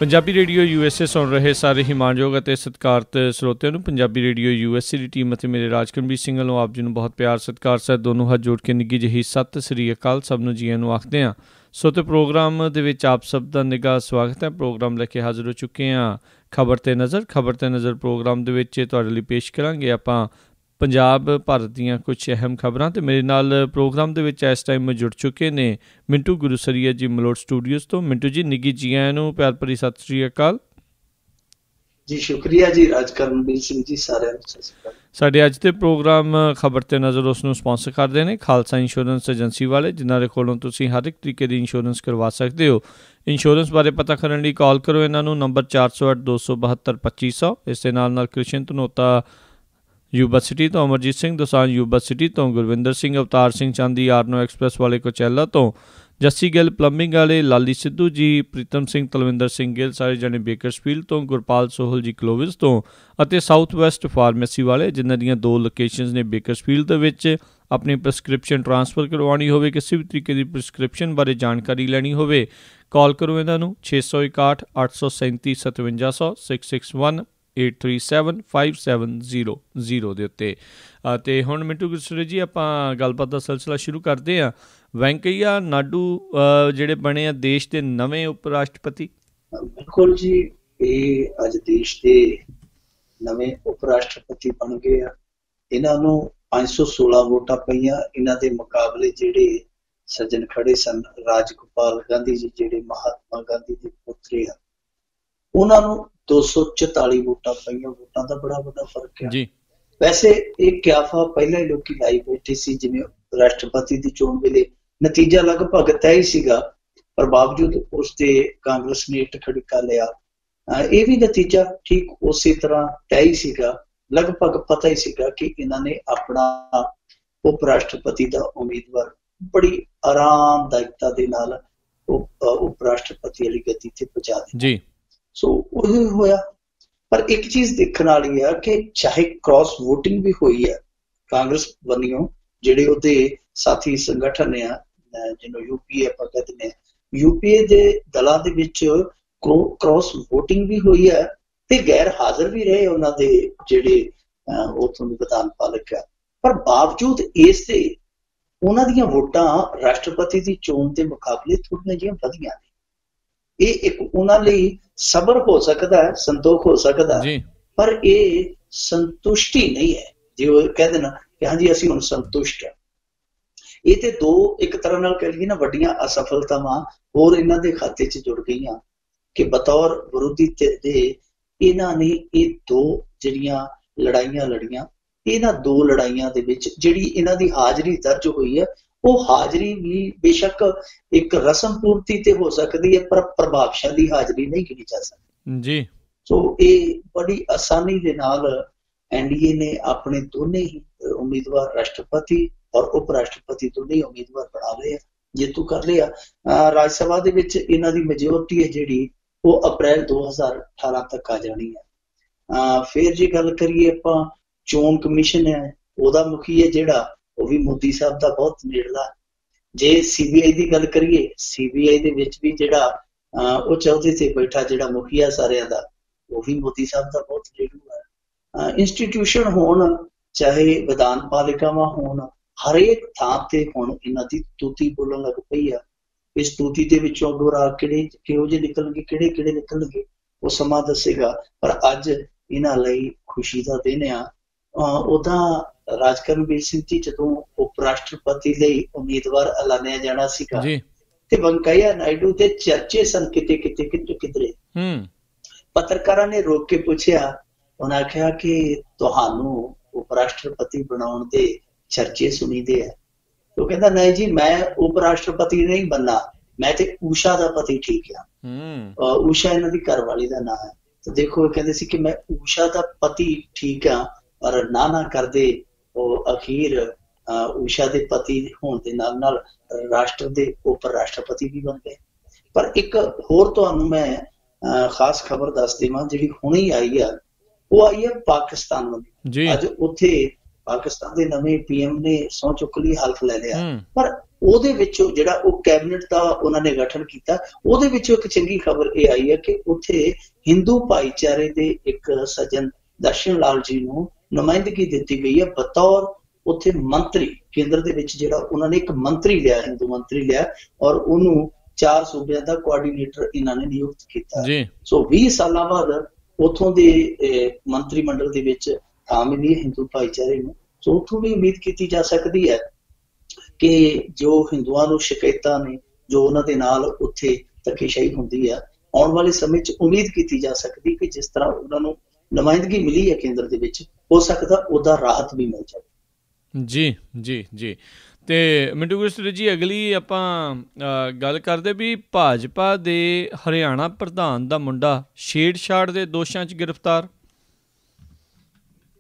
Punjabi radio USA ਸੁਣ ਰਹੇ ਸਾਰੇ ਹੀ ਮਾਣਯੋਗ ਅਤੇ ਸਤਿਕਾਰਤ ਸਰੋਤਿਆਂ ਨੂੰ ਪੰਜਾਬੀ ਰੇਡੀਓ USA ਦੀ ਟੀਮ ਅਤੇ ਮੇਰੇ ਰਾਜਕਰਮਜੀਤ ਸਿੰਘ ਵੱਲੋਂ ਆਪ ਜੀ ਨੂੰ ਬਹੁਤ ਪਿਆਰ ਸਤਿਕਾਰ ਸਹਿਤ ਦੋਨੋਂ ਹੱਥ ਜੋੜ ਕੇ ਨਿੱਘੀ ਜਿਹੀ ਸਤਿ ਸ੍ਰੀ ਅਕਾਲ ਸਭ ਨੂੰ ਜੀਆਂ ਨੂੰ ਆਖਦੇ ਹਾਂ। ਸੋ ਤੇ ਪ੍ਰੋਗਰਾਮ ਦੇ ਵਿੱਚ ਆਪ ਸਭ ਦਾ ਨਿੱਘਾ ਸਵਾਗਤ ਹੈ। ਪ੍ਰੋਗਰਾਮ ਲੈ ਕੇ ਹਾਜ਼ਰ ਹੋ ਚੁੱਕੇ ਹਾਂ ਖਬਰ 'ਤੇ ਨਜ਼ਰ ਪ੍ਰੋਗਰਾਮ ਦੇ ਵਿੱਚ ਤੁਹਾਡੇ ਲਈ ਪੇਸ਼ ਕਰਾਂਗੇ ਆਪਾਂ ਪੰਜਾਬ ਭਾਰਤ ਦੀਆਂ ਕੁਛ ਅਹਿਮ ਖਬਰਾਂ। ਅਤੇ ਮੇਰੇ ਨਾਲ ਪ੍ਰੋਗਰਾਮ ਦੇ ਵਿੱਚ ਇਸ ਟਾਈਮ ਜੁੜ ਚੁੱਕੇ ਨੇ ਮਿੰਟੂ ਗੁਰੂਸਰੀਆ ਜੀ ਮਲੋਟ ਸਟੂਡੀਓਜ਼ ਤੋਂ। ਮਿੰਟੂ ਜੀ ਨਿੱਘੀ ਜੀ ਆਇਆਂ ਨੂੰ ਪਿਆਰ ਭਰੀ ਸਤਿ ਸ਼੍ਰੀ ਅਕਾਲ ਜੀ। ਸ਼ੁਕਰੀਆ ਜੀ ਰਾਜਕਰਮਜੀਤ ਸਿੰਘ ਜੀ, ਸਾਰਿਆਂ ਨੂੰ ਸਤਿ ਸ਼੍ਰੀ ਅਕਾਲ। ਸਾਡੇ ਅੱਜ ਦੇ ਪ੍ਰੋਗਰਾਮ ਖਬਰ 'ਤੇ ਨਜ਼ਰ ਉਸ ਨੂੰ ਸਪਾਂਸਰ ਕਰਦੇ ਨੇ ਖਾਲਸਾ ਇੰਸ਼ੋਰੈਂਸ ਏਜੰਸੀ ਵਾਲੇ, ਜਿਨ੍ਹਾਂ ਦੇ ਕੋਲੋਂ ਤੁਸੀਂ ਹਰ ਇੱਕ ਤਰੀਕੇ ਦੀ ਇੰਸ਼ੋਰੈਂਸ ਕਰਵਾ ਸਕਦੇ ਹੋ। ਇੰਸ਼ੋਰੈਂਸ ਬਾਰੇ ਪਤਾ ਕਰਨ ਲਈ ਕਾਲ ਕਰੋ ਇਹਨਾਂ ਨੂੰ, ਨੰਬਰ 408-272-2500। ਇਸ ਦੇ ਨਾਲ ਕ੍ਰਿਸ਼ਨ ਧਨੋਤਾ ਯੂਬਾ ਸਿਟੀ ਤੋਂ, ਅਮਰਜੀਤ ਸਿੰਘ ਦੋਸਾਂਝ ਯੂਬਾ ਸਿਟੀ ਤੋਂ, ਗੁਰਵਿੰਦਰ ਸਿੰਘ ਅਵਤਾਰ ਸਿੰਘ ਚਾਂਦੀ ਆਰਨੋ ਐਕਸਪ੍ਰੈਸ ਵਾਲੇ ਕੋਚੈਲਾ ਤੋਂ, ਜੱਸੀ ਗਿੱਲ ਪਲੰਬਿੰਗ ਵਾਲੇ, ਲਾਲੀ ਸਿੱਧੂ ਜੀ, ਪ੍ਰੀਤਮ ਸਿੰਘ, ਤਲਵਿੰਦਰ ਸਿੰਘ ਗਿੱਲ ਸਾਰੇ ਜਣੇ ਬੇਕਰਸਫੀਲਡ ਤੋਂ, ਗੁਰਪਾਲ ਸੋਹਲ ਜੀ ਕਲੋਵਿਸ ਤੋਂ ਅਤੇ ਸਾਊਥ ਵੈਸਟ ਫਾਰਮੇਸੀ ਵਾਲੇ, ਜਿਨ੍ਹਾਂ ਦੀਆਂ 2 ਲੋਕੇਸ਼ਨਸ ਨੇ ਬੇਕਰਸਫੀਲਡ ਦੇ ਵਿੱਚ। ਆਪਣੀ ਪ੍ਰਸਕ੍ਰਿਪਸ਼ਨ ਟਰਾਂਸਫਰ ਕਰਵਾਉਣੀ ਹੋਵੇ, ਕਿਸੇ ਵੀ ਤਰੀਕੇ ਦੀ ਪ੍ਰਸਕ੍ਰਿਪਸ਼ਨ ਬਾਰੇ ਜਾਣਕਾਰੀ ਲੈਣੀ ਹੋਵੇ, ਕਾਲ ਕਰੋ ਇਹਨਾਂ ਨੂੰ 661 837 5700 661-837-5700 ਦੇ ਉੱਤੇ। ਅਤੇ ਹੁਣ ਮਿੰਟੂ ਗੁਰਸਰੇ ਜੀ ਆਪਾਂ ਗੱਲਬਾਤ ਦਾ ਸਿਲਸਿਲਾ ਸ਼ੁਰੂ ਕਰਦੇ ਹਾਂ। ਵੈਂਕਈਆ ਨਾਇਡੂ ਜਿਹੜੇ ਬਣੇ ਆ ਦੇਸ਼ ਦੇ ਨਵੇਂ ਉਪ ਰਾਸ਼ਟਰਪਤੀ। ਬਿਲਕੁਲ ਜੀ, ਇਹ ਅੱਜ ਦੇਸ਼ ਦੇ ਨਵੇਂ ਉਪ ਰਾਸ਼ਟਰਪਤੀ ਬਣ ਗਏ ਆ। ਇਹਨਾਂ ਨੂੰ 516 ਵੋਟਾਂ ਪਈਆਂ। ਇਹਨਾਂ ਦੇ ਮੁਕਾਬਲੇ ਜਿਹੜੇ ਸੱਜਣ ਖੜੇ ਸਨ, ਰਾਜਗੋਪਾਲ ਗਾਂਧੀ ਜੀ ਜਿਹੜੇ ਮਹਾਤਮਾ ਗਾਂਧੀ ਦੇ ਪੁੱਤਰੇ ਆ, ਉਹਨਾਂ ਨੂੰ 244 ਵੋਟਾਂ ਪਈਆਂ। ਵੋਟਾਂ ਦਾ ਬੜਾ ਵੱਡਾ ਫਰਕ ਹੈ ਜੀ। ਵੈਸੇ ਇਹ ਕਿਆਫਾ ਪਹਿਲਾਂ ਹੀ ਲੋਕੀ ਲਾਈ ਬੈਠੇ ਸੀ, ਜਿਵੇਂ ਰਾਸ਼ਟਰਪਤੀ ਦੀ ਚੋਣ ਵੇਲੇ ਨਤੀਜਾ ਲਗਭਗ ਤੈਅ ਹੀ ਸੀਗਾ, ਪਰ ਬਾਵਜੂਦ ਉਸ ਤੇ ਕਾਂਗਰਸ ਨੇ ਟਕੜਕਾ ਲਿਆ। ਇਹ ਵੀ ਨਤੀਜਾ ਠੀਕ ਉਸੇ ਤਰ੍ਹਾਂ ਤੈਅ ਹੀ ਸੀਗਾ, ਲਗਭਗ ਪਤਾ ਹੀ ਸੀਗਾ ਕਿ ਇਹਨਾਂ ਨੇ ਆਪਣਾ ਉਪ ਰਾਸ਼ਟਰਪਤੀ ਦਾ ਉਮੀਦਵਾਰ ਬੜੀ ਆਰਾਮਦਾਇਕਤਾ ਦੇ ਨਾਲ ਉਪ ਰਾਸ਼ਟਰਪਤੀ ਵਾਲੀ ਗੱਦੀ ਤੇ ਪਹੁੰਚਾ ਦਿੱਤਾ। ਸੋ ਉਹ ਹੋਇਆ। ਪਰ ਇੱਕ ਚੀਜ਼ ਦੇਖਣ ਵਾਲੀ ਆ ਕਿ ਚਾਹੇ ਕ੍ਰਾਸ ਵੋਟਿੰਗ ਵੀ ਹੋਈ ਹੈ ਕਾਂਗਰਸ ਵੱਲੋਂ, ਜਿਹੜੇ ਉਹਦੇ ਸਾਥੀ ਸੰਗਠਨ ਆ ਜਿਹਨੂੰ UPA ਆਪਾਂ ਕਹਿੰਦੇ ਨੇ, UPA ਦੇ ਦਲਾਂ ਦੇ ਵਿੱਚ ਕ੍ਰਾਸ ਵੋਟਿੰਗ ਵੀ ਹੋਈ ਹੈ ਤੇ ਗੈਰ ਹਾਜ਼ਰ ਵੀ ਰਹੇ ਉਹਨਾਂ ਦੇ ਜਿਹੜੇ ਉੱਥੋਂ ਦੇ ਵਿਧਾਨ ਪਾਲਕ ਆ। ਪਰ ਬਾਵਜੂਦ ਇਸ ਦੇ ਉਹਨਾਂ ਦੀਆਂ ਵੋਟਾਂ ਰਾਸ਼ਟਰਪਤੀ ਦੀ ਚੋਣ ਦੇ ਮੁਕਾਬਲੇ ਥੋੜ੍ਹੀਆਂ ਜਿਹੀਆਂ ਵਧੀਆਂ ਨੇ। ਇਹ ਇੱਕ ਉਹਨਾਂ ਲਈ ਸਬਰ ਹੋ ਸਕਦਾ ਹੈ, ਸੰਤੋਖ ਹੋ ਸਕਦਾ, ਪਰ ਇਹ ਸੰਤੁਸ਼ਟੀ ਨਹੀਂ ਹੈ। ਜੇ ਉਹ ਕਹਿੰਦੇ ਨਾ ਕਿ ਹਾਂਜੀ ਅਸੀਂ ਹੁਣ ਸੰਤੁਸ਼ਟ ਹਾਂ, ਇਹ ਤੇ 2 ਇੱਕ ਤਰ੍ਹਾਂ ਨਾਲ ਕਹਿ ਲਈਏ ਨਾ ਵੱਡੀਆਂ ਅਸਫਲਤਾਵਾਂ ਹੋਰ ਇਹਨਾਂ ਦੇ ਖਾਤੇ 'ਚ ਜੁੜ ਗਈਆਂ ਕਿ ਬਤੌਰ ਵਿਰੋਧੀ ਧਿਰ ਦੇ ਇਹਨਾਂ ਨੇ ਇਹ 2 ਜਿਹੜੀਆਂ ਲੜਾਈਆਂ ਲੜੀਆਂ। ਇਹਨਾਂ 2 ਲੜਾਈਆਂ ਦੇ ਵਿੱਚ ਜਿਹੜੀ ਇਹਨਾਂ ਦੀ ਹਾਜ਼ਰੀ ਦਰਜ ਹੋਈ ਹੈ, ਉਹ ਹਾਜ਼ਰੀ ਵੀ ਬੇਸ਼ੱਕ ਇੱਕ ਰਸਮ ਪੂਰਤੀ ਤੇ ਹੋ ਸਕਦੀ ਹੈ, ਪਰ ਪ੍ਰਭਾਵਸ਼ਾਲੀ ਹਾਜ਼ਰੀ ਨਹੀਂ ਗਿਣੀ ਜਾ ਸਕਦੀ ਜੀ। ਸੋ ਇਹ ਬੜੀ ਆਸਾਨੀ ਦੇ ਨਾਲ NDA ਨੇ ਆਪਣੇ ਦੋਨੇ ਹੀ ਉਮੀਦਵਾਰ ਰਾਸ਼ਟਰਪਤੀ ਔਰ ਉਪ ਰਾਸ਼ਟਰਪਤੀ ਦੋਨੇ ਹੀ ਉਮੀਦਵਾਰ ਬਣਾ ਲਏ, ਜੇਤੂ ਕਰ ਲਿਆ। ਰਾਜ ਸਭਾ ਦੇ ਵਿੱਚ ਇਹਨਾਂ ਦੀ ਮੈਜੋਰਟੀ ਹੈ ਜਿਹੜੀ ਉਹ ਅਪ੍ਰੈਲ 2018 ਤੱਕ ਆ ਜਾਣੀ ਹੈ। ਫਿਰ ਜੇ ਗੱਲ ਕਰੀਏ ਆਪਾਂ ਚੋਣ ਕਮਿਸ਼ਨ ਹੈ, ਉਹਦਾ ਮੁਖੀ ਹੈ ਜਿਹੜਾ, ਉਹ ਵੀ ਮੋਦੀ ਸਾਹਿਬ ਦਾ ਬਹੁਤ ਨੇੜਲਾ। ਜੇ CBI ਦੀ ਗੱਲ ਕਰੀਏ, CBI ਦੇ ਵਿੱਚ ਵੀ ਜਿਹੜਾ ਉਹ ਚੌਥੇ ਤੇ ਬੈਠਾ ਜਿਹੜਾ ਮੁਖੀਆ ਸਾਰਿਆਂ ਦਾ, ਉਹ ਵੀ ਮੋਦੀ ਸਾਹਿਬ ਦਾ ਬਹੁਤ ਨੇੜਲਾ ਹੈ। ਇੰਸਟੀਟਿਊਸ਼ਨ ਹੋਣ ਚਾਹੇ ਵਿਧਾਨ ਪਾਲਿਕਾਵਾਂ ਹੋਣ, ਹਰੇਕ ਥਾਂ ਤੇ ਹੁਣ ਇਹਨਾਂ ਦੀ ਤੂਤੀ ਬੋਲਣ ਲੱਗ ਪਈ ਆ। ਇਸ ਤੂਤੀ ਦੇ ਵਿੱਚੋਂ ਗੋਰਾ ਕਿਹੋ ਜਿਹੇ ਨਿਕਲਣਗੇ, ਕਿਹੜੇ ਨਿਕਲਣਗੇ, ਉਹ ਸਮਾਂ ਦੱਸੇਗਾ। ਪਰ ਅੱਜ ਇਹਨਾਂ ਲਈ ਖੁਸ਼ੀ ਦਾ ਦਿਨ ਆ। ਉਹਦਾ ਰਾਜਕਰਮਜੀਤ ਸਿੰਘ ਜੀ, ਜਦੋਂ ਉਪ ਰਾਸ਼ਟਰਪਤੀ ਲਈ ਉਮੀਦਵਾਰ ਐਲਾਨਿਆ ਜਾਣਾ ਸੀਗਾ ਤੇ ਵੈਂਕਈਆ ਨਾਇਡੂ ਦੇ ਚਰਚੇ ਸਨ ਕਿਧਰੇ। ਪੱਤਰਕਾਰਾਂ ਨੇ ਰੋਕ ਕੇ ਪੁੱਛਿਆ, ਉਹਨਾਂ ਆਖਿਆ ਕਿ ਤੁਹਾਨੂੰ ਉਪ ਰਾਸ਼ਟਰਪਤੀ ਬਣਾਉਣ ਦੇ ਚਰਚੇ ਸੁਣੀਦੇ ਆ। ਉਹ ਕਹਿੰਦਾ ਨਹੀਂ ਜੀ, ਮੈਂ ਉਪ ਰਾਸ਼ਟਰਪਤੀ ਨਹੀਂ ਬਣਨਾ, ਮੈਂ ਤੇ ਊਸ਼ਾ ਦਾ ਪਤੀ ਠੀਕ ਆ। ਊਸ਼ਾ ਇਹਨਾਂ ਦੀ ਘਰਵਾਲੀ ਦਾ ਨਾਂ ਹੈ। ਤੇ ਦੇਖੋ, ਇਹ ਕਹਿੰਦੇ ਸੀ ਕਿ ਮੈਂ ਊਸ਼ਾ ਦਾ ਪਤੀ ਠੀਕ ਆ, ਪਰ ਨਾ ਕਰਦੇ ਉਹ ਅਖੀਰ ਊਸ਼ਾ ਦੇ ਪਤੀ ਹੋਣ ਦੇ ਨਾਲ ਰਾਸ਼ਟਰ ਦੇ ਉਪ ਰਾਸ਼ਟਰਪਤੀ ਵੀ ਬਣ ਗਏ। ਪਰ ਇੱਕ ਹੋਰ ਤੁਹਾਨੂੰ ਮੈਂ ਖਾਸ ਖਬਰ ਦੱਸ ਦੇਵਾਂ, ਜਿਹੜੀ ਹੁਣੇ ਆਈ ਆ, ਉਹ ਆਈ ਹੈ ਪਾਕਿਸਤਾਨ ਵੱਲੋਂ। ਅੱਜ ਉੱਥੇ ਪਾਕਿਸਤਾਨ ਦੇ ਨਵੇਂ PM ਨੇ ਸਹੁੰ ਚੁੱਕ ਲਈ, ਹਲਫ ਲੈ ਲਿਆ। ਪਰ ਉਹਦੇ ਵਿੱਚੋਂ ਜਿਹੜਾ ਉਹ ਕੈਬਨਿਟ ਦਾ ਉਹਨਾਂ ਨੇ ਗਠਨ ਕੀਤਾ, ਉਹਦੇ ਵਿੱਚੋਂ ਇੱਕ ਚੰਗੀ ਖਬਰ ਇਹ ਆਈ ਹੈ ਕਿ ਉੱਥੇ ਹਿੰਦੂ ਭਾਈਚਾਰੇ ਦੇ ਇੱਕ ਸੱਜਣ ਦਰਸ਼ਨ ਲਾਲ ਜੀ ਨੂੰ ਨੁਮਾਇੰਦਗੀ ਦਿੱਤੀ ਗਈ ਹੈ ਬਤੌਰ ਉੱਥੇ ਮੰਤਰੀ। ਕੇਂਦਰ ਦੇ ਵਿੱਚ ਜਿਹੜਾ ਉਹਨਾਂ ਨੇ ਇੱਕ ਮੰਤਰੀ ਲਿਆ, ਹਿੰਦੂ ਮੰਤਰੀ ਲਿਆ, ਔਰ ਉਹਨੂੰ 4 ਸੂਬਿਆਂ ਦਾ ਕੋਆਰਡੀਨੇਟਰ ਇਹਨਾਂ ਨੇ ਨਿਯੁਕਤ ਕੀਤਾ। ਸੋ 20 ਸਾਲਾਂ ਬਾਅਦ ਉੱਥੋਂ ਦੇ ਮੰਤਰੀ ਮੰਡਲ ਦੇ ਵਿੱਚ ਥਾਂ ਮਿਲੀ ਹਿੰਦੂ ਭਾਈਚਾਰੇ ਨੂੰ। ਸੋ ਉੱਥੋਂ ਵੀ ਉਮੀਦ ਕੀਤੀ ਜਾ ਸਕਦੀ ਹੈ ਕਿ ਜੋ ਹਿੰਦੂਆਂ ਨੂੰ ਸ਼ਿਕਾਇਤਾਂ ਨੇ, ਜੋ ਉਹਨਾਂ ਦੇ ਨਾਲ ਉੱਥੇ ਧੱਕੇਸ਼ਾਹੀ ਹੁੰਦੀ ਹੈ, ਆਉਣ ਵਾਲੇ ਸਮੇਂ 'ਚ ਉਮੀਦ ਕੀਤੀ ਜਾ ਸਕਦੀ ਕਿ ਜਿਸ ਤਰ੍ਹਾਂ ਉਹਨਾਂ ਨੂੰ ਨੁਮਾਇੰਦਗੀ ਮਿਲੀ ਹੈ ਕੇਂਦਰ ਦੇ ਵਿੱਚ, ਹੋ ਸਕਦਾ ਉਹਦਾ ਰਾਹਤ ਵੀ ਮਿਲ ਜਾਵੇ। ਜੀ ਜੀ ਜੀ। ਤੇ ਮਿੰਟੂ ਗੁਰਸਰੀ ਜੀ, ਅਗਲੀ ਆਪਾਂ ਗੱਲ ਕਰਦੇ ਵੀ ਭਾਜਪਾ ਦੇ ਹਰਿਆਣਾ ਪ੍ਰਧਾਨ ਦਾ ਮੁੰਡਾ ਛੇੜਛਾੜ ਦੇ ਦੋਸ਼ਾਂ 'ਚ ਗ੍ਰਿਫਤਾਰ।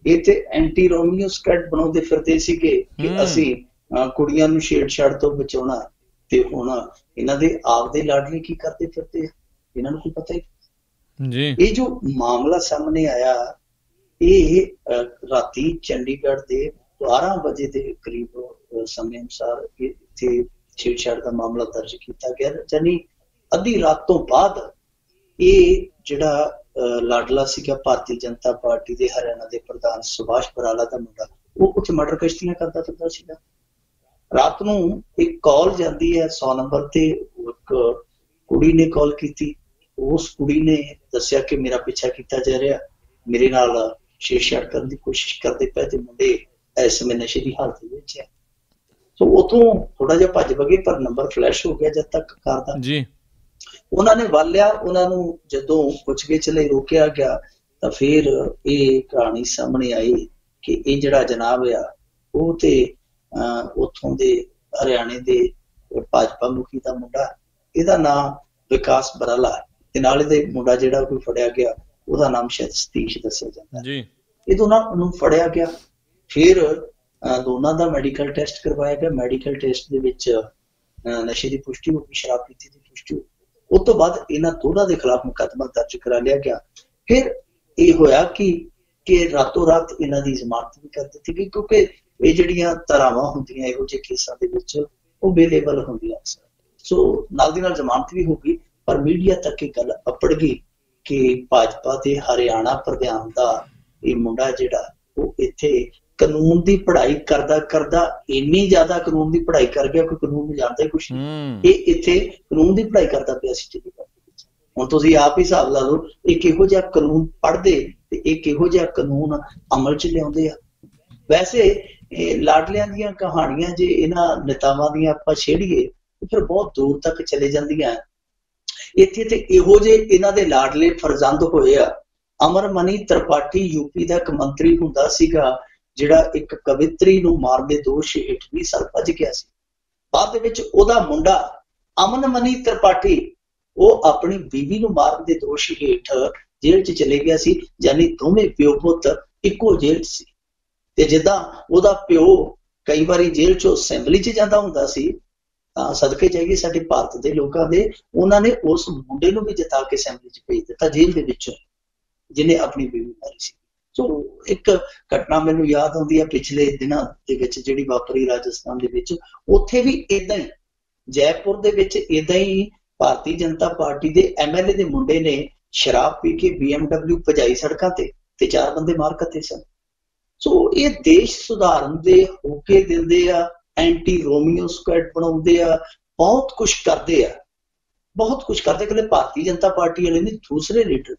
ਇਹ ਤੇ ਐਂਟੀ ਰੋਮੀਓ ਸਕੈਡ ਬਣਾਉਂਦੇ ਫਿਰਦੇ ਸੀਗੇ ਕਿ ਅਸੀਂ ਕੁੜੀਆਂ ਨੂੰ ਛੇੜਛਾੜ ਤੋਂ ਬਚਾਉਣਾ, ਤੇ ਹੁਣ ਇਹਨਾਂ ਦੇ ਆਪਦੇ ਲਾਡਲੇ ਕੀ ਕਰਦੇ ਫਿਰਦੇ, ਇਹਨਾਂ ਨੂੰ ਕੀ ਪਤਾ ਜੀ। ਇਹ ਜੋ ਮਾਮਲਾ ਸਾਹਮਣੇ ਆਇਆ, ਇਹ ਰਾਤੀ ਚੰਡੀਗੜ੍ਹ ਦੇ 12 ਵਜੇ ਦੇ ਕਰੀਬ ਸਮੇਂ ਅਨੁਸਾਰ ਇੱਥੇ ਛੇੜਛਾੜ ਦਾ ਮਾਮਲਾ ਦਰਜ ਕੀਤਾ ਗਿਆ। ਯਾਨੀ ਅੱਧੀ ਰਾਤ ਤੋਂ ਬਾਅਦ ਇਹ ਜਿਹੜਾ ਲਾਡਲਾ ਸੀਗਾ ਭਾਰਤੀ ਜਨਤਾ ਪਾਰਟੀ ਦੇ ਹਰਿਆਣਾ ਦੇ ਪ੍ਰਧਾਨ ਸੁਭਾਸ਼ ਬਰਾਲਾ ਦਾ ਮੁੰਡਾ, ਉਹ ਉੱਥੇ ਮਰਡਰ ਕਸ਼ਤੀਆਂ ਕਰਦਾ ਫਿਰਦਾ ਸੀਗਾ। ਰਾਤ ਨੂੰ ਇੱਕ ਕਾਲ ਜਾਂਦੀ ਹੈ 100 ਨੰਬਰ ਤੇ, ਇੱਕ ਕੁੜੀ ਨੇ ਕਾਲ ਕੀਤੀ। ਉਸ ਕੁੜੀ ਨੇ ਦੱਸਿਆ ਕਿ ਮੇਰਾ ਪਿੱਛਾ ਕੀਤਾ ਜਾ ਰਿਹਾ, ਮੇਰੇ ਨਾਲ ਛੇੜਛਾੜ ਕਰਨ ਦੀ ਕੋਸ਼ਿਸ਼ ਕਰਦੇ ਪਏ ਤੇ ਮੁੰਡੇ ਇਸ ਸਮੇਂ ਨਸ਼ੇ ਦੀ ਹਾਲਤ ਵਿੱਚ ਹੈ। ਸੋ ਉੱਥੋਂ ਥੋੜਾ ਜਿਹਾ ਭੱਜ ਵਗੇ, ਪਰ ਨੰਬਰ ਫਲੈਸ਼ ਹੋ ਗਿਆ ਜਦ ਤੱਕ ਕਰਦਾ ਜੀ। ਉਹਨਾਂ ਨੇ ਵੱਲ ਲਿਆ, ਉਹਨਾਂ ਨੂੰ ਜਦੋਂ ਪੁੱਛਗਿੱਛ ਲਈ ਰੋਕਿਆ ਗਿਆ ਤਾਂ ਫਿਰ ਇਹ ਕਹਾਣੀ ਸਾਹਮਣੇ ਆਈ ਕਿ ਇਹ ਜਿਹੜਾ ਜਨਾਬ ਆ ਉਹ ਤੇ ਉੱਥੋਂ ਦੇ ਹਰਿਆਣੇ ਦੇ ਭਾਜਪਾ ਮੁਖੀ ਦਾ ਮੁੰਡਾ, ਇਹਦਾ ਨਾਮ ਵਿਕਾਸ ਬਰਾਲਾ, ਤੇ ਨਾਲ ਇਹਦੇ ਮੁੰਡਾ ਜਿਹੜਾ ਕੋਈ ਫੜਿਆ ਗਿਆ ਉਹਦਾ ਨਾਮ ਸ਼ਾਇਦ ਸਤੀਸ਼ ਦੱਸਿਆ ਜਾਂਦਾ ਜੀ। ਇਹ ਦੋਨਾਂ ਨੂੰ ਫੜਿਆ ਗਿਆ, ਫਿਰ ਦੋਨਾਂ ਦਾ ਮੈਡੀਕਲ ਟੈਸਟ ਕਰਵਾਇਆ ਗਿਆ। ਮੈਡੀਕਲ ਟੈਸਟ ਦੇ ਵਿੱਚ ਨਸ਼ੇ ਦੀ ਪੁਸ਼ਟੀ ਹੋ ਗਈ, ਸ਼ਰਾਬ ਪੀਤੀ ਦੀ ਪੁਸ਼ਟੀ। ਉਸ ਤੋਂ ਬਾਅਦ ਇਹਨਾਂ ਦੋਨਾਂ ਦੇ ਖਿਲਾਫ ਮੁਕੱਦਮਾ ਦਰਜ ਕਰਾ ਲਿਆ ਗਿਆ। ਫਿਰ ਇਹ ਹੋਇਆ ਕਿ ਰਾਤੋਂ ਰਾਤ ਇਹਨਾਂ ਦੀ ਜ਼ਮਾਨਤ ਵੀ ਕਰ ਦਿੱਤੀ ਗਈ, ਕਿਉਂਕਿ ਇਹ ਜਿਹੜੀਆਂ ਧਾਰਾਵਾਂ ਹੁੰਦੀਆਂ ਇਹੋ ਜਿਹੇ ਕੇਸਾਂ ਦੇ ਵਿੱਚ ਉਹ ਬੇਲੇਬਲ ਹੁੰਦੀਆਂ। ਸੋ ਨਾਲ ਦੀ ਨਾਲ ਜ਼ਮਾਨਤ ਵੀ ਹੋ ਗਈ, ਪਰ ਮੀਡੀਆ ਤੱਕ ਇਹ ਗੱਲ ਅੱਪੜ ਗਈ ਕਿ ਭਾਜਪਾ ਦੇ ਹਰਿਆਣਾ ਪ੍ਰਧਾਨ ਦਾ ਇਹ ਮੁੰਡਾ ਜਿਹੜਾ ਉਹ ਇੱਥੇ ਕਾਨੂੰਨ ਦੀ ਪੜ੍ਹਾਈ ਕਰਦਾ ਇੰਨੀ ਜ਼ਿਆਦਾ ਕਾਨੂੰਨ ਦੀ ਪੜ੍ਹਾਈ ਕਰ ਗਿਆ ਕਿ ਕਾਨੂੰਨ ਨੂੰ ਜਾਣਦਾ ਹੀ ਕੁਛ ਨਹੀਂ। ਇਹ ਇੱਥੇ ਕਾਨੂੰਨ ਦੀ ਪੜ੍ਹਾਈ ਕਰਦਾ ਪਿਆ ਸੀ ਚੰਡੀਗੜ੍ਹ ਦੇ ਵਿੱਚ। ਹੁਣ ਤੁਸੀਂ ਆਪ ਹੀ ਹਿਸਾਬ ਲਾ ਲਓ, ਇਹ ਕਿਹੋ ਜਿਹਾ ਕਾਨੂੰਨ ਪੜ੍ਹਦੇ ਤੇ ਇਹ ਕਿਹੋ ਜਿਹਾ ਕਾਨੂੰਨ ਅਮਲ 'ਚ ਲਿਆਉਂਦੇ ਆ। ਵੈਸੇ ਇਹ ਲਾਡਲਿਆਂ ਦੀਆਂ ਕਹਾਣੀਆਂ ਜੇ ਇਹਨਾਂ ਨੇਤਾਵਾਂ ਦੀਆਂ ਆਪਾਂ ਛੇੜੀਏ ਫਿਰ ਬਹੁਤ ਦੂਰ ਤੱਕ ਚਲੇ ਜਾਂਦੀਆਂ। ਇੱਥੇ ਤੇ ਇਹੋ ਜਿਹੇ ਇਹਨਾਂ ਦੇ ਲਾਡਲੇ ਫਰਜ਼ੰਦ ਹੋਏ ਆ। ਅਮਰਮਨੀ ਤ੍ਰਿਪਾਠੀ ਯੂਪੀ ਦਾ ਇੱਕ ਮੰਤਰੀ ਹੁੰਦਾ ਸੀਗਾ, ਜਿਹੜਾ ਇੱਕ ਕਵਿਤਰੀ ਨੂੰ ਮਾਰਨ ਦੇ ਦੋਸ਼ ਹੇਠ 20 ਸਾਲ ਭੱਜ ਗਿਆ ਸੀ। ਬਾਅਦ ਦੇ ਵਿੱਚ ਉਹਦਾ ਮੁੰਡਾ ਅਮਨਮਨੀ ਤ੍ਰਿਪਾਠੀ, ਉਹ ਆਪਣੀ ਬੀਵੀ ਨੂੰ ਮਾਰਨ ਦੇ ਦੋਸ਼ ਹੇਠ ਜੇਲ੍ਹ 'ਚ ਚਲੇ ਗਿਆ ਸੀ। ਯਾਨੀ ਦੋਵੇਂ ਪਿਓ ਪੁੱਤ ਇੱਕੋ ਜੇਲ੍ਹ 'ਚ ਸੀ। ਤੇ ਜਿੱਦਾਂ ਉਹਦਾ ਪਿਓ ਕਈ ਵਾਰੀ ਜੇਲ੍ਹ 'ਚੋਂ ਅਸੈਂਬਲੀ 'ਚ ਜਾਂਦਾ ਹੁੰਦਾ ਸੀ, ਤਾਂ ਸਦਕੇ ਜਾਈਏ ਸਾਡੇ ਭਾਰਤ ਦੇ ਲੋਕਾਂ ਦੇ, ਉਹਨਾਂ ਨੇ ਉਸ ਮੁੰਡੇ ਨੂੰ ਵੀ ਜਿਤਾ ਕੇ ਅਸੈਂਬਲੀ 'ਚ ਭੇਜ ਦਿੱਤਾ ਜੇਲ੍ਹ ਦੇ ਵਿੱਚੋਂ, ਜਿਹਨੇ ਆਪਣੀ ਬੀਵੀ ਮਾਰੀ ਸੀ। ਸੋ ਇੱਕ ਘਟਨਾ ਮੈਨੂੰ ਯਾਦ ਆਉਂਦੀ ਹੈ ਪਿਛਲੇ ਦਿਨਾਂ ਦੇ ਵਿੱਚ ਜਿਹੜੀ ਵਾਪਰੀ ਰਾਜਸਥਾਨ ਦੇ ਵਿੱਚ। ਉੱਥੇ ਵੀ ਏਦਾਂ ਹੀ, ਜੈਪੁਰ ਦੇ ਵਿੱਚ ਏਦਾਂ ਹੀ ਭਾਰਤੀ ਜਨਤਾ ਪਾਰਟੀ ਦੇ MLA ਦੇ ਮੁੰਡੇ ਨੇ ਸ਼ਰਾਬ ਪੀ ਕੇ BMW ਭਜਾਈ ਸੜਕਾਂ ਤੇ 4 ਬੰਦੇ ਮਾਰ ਕੱਤੇ ਸਨ। ਸੋ ਇਹ ਦੇਸ਼ ਸੁਧਾਰਨ ਦੇ ਹੋਕੇ ਦਿੰਦੇ ਆ, ਐਂਟੀ ਰੋਮੀਓ ਸਕੁਐਡ ਬਣਾਉਂਦੇ ਆ, ਬਹੁਤ ਕੁਛ ਕਰਦੇ ਆ, ਬਹੁਤ ਕੁਛ ਕਰਦੇ। ਕਹਿੰਦੇ ਭਾਰਤੀ ਜਨਤਾ ਪਾਰਟੀ ਵਾਲੇ ਨੇ ਦੂਸਰੇ ਲੀਡਰ,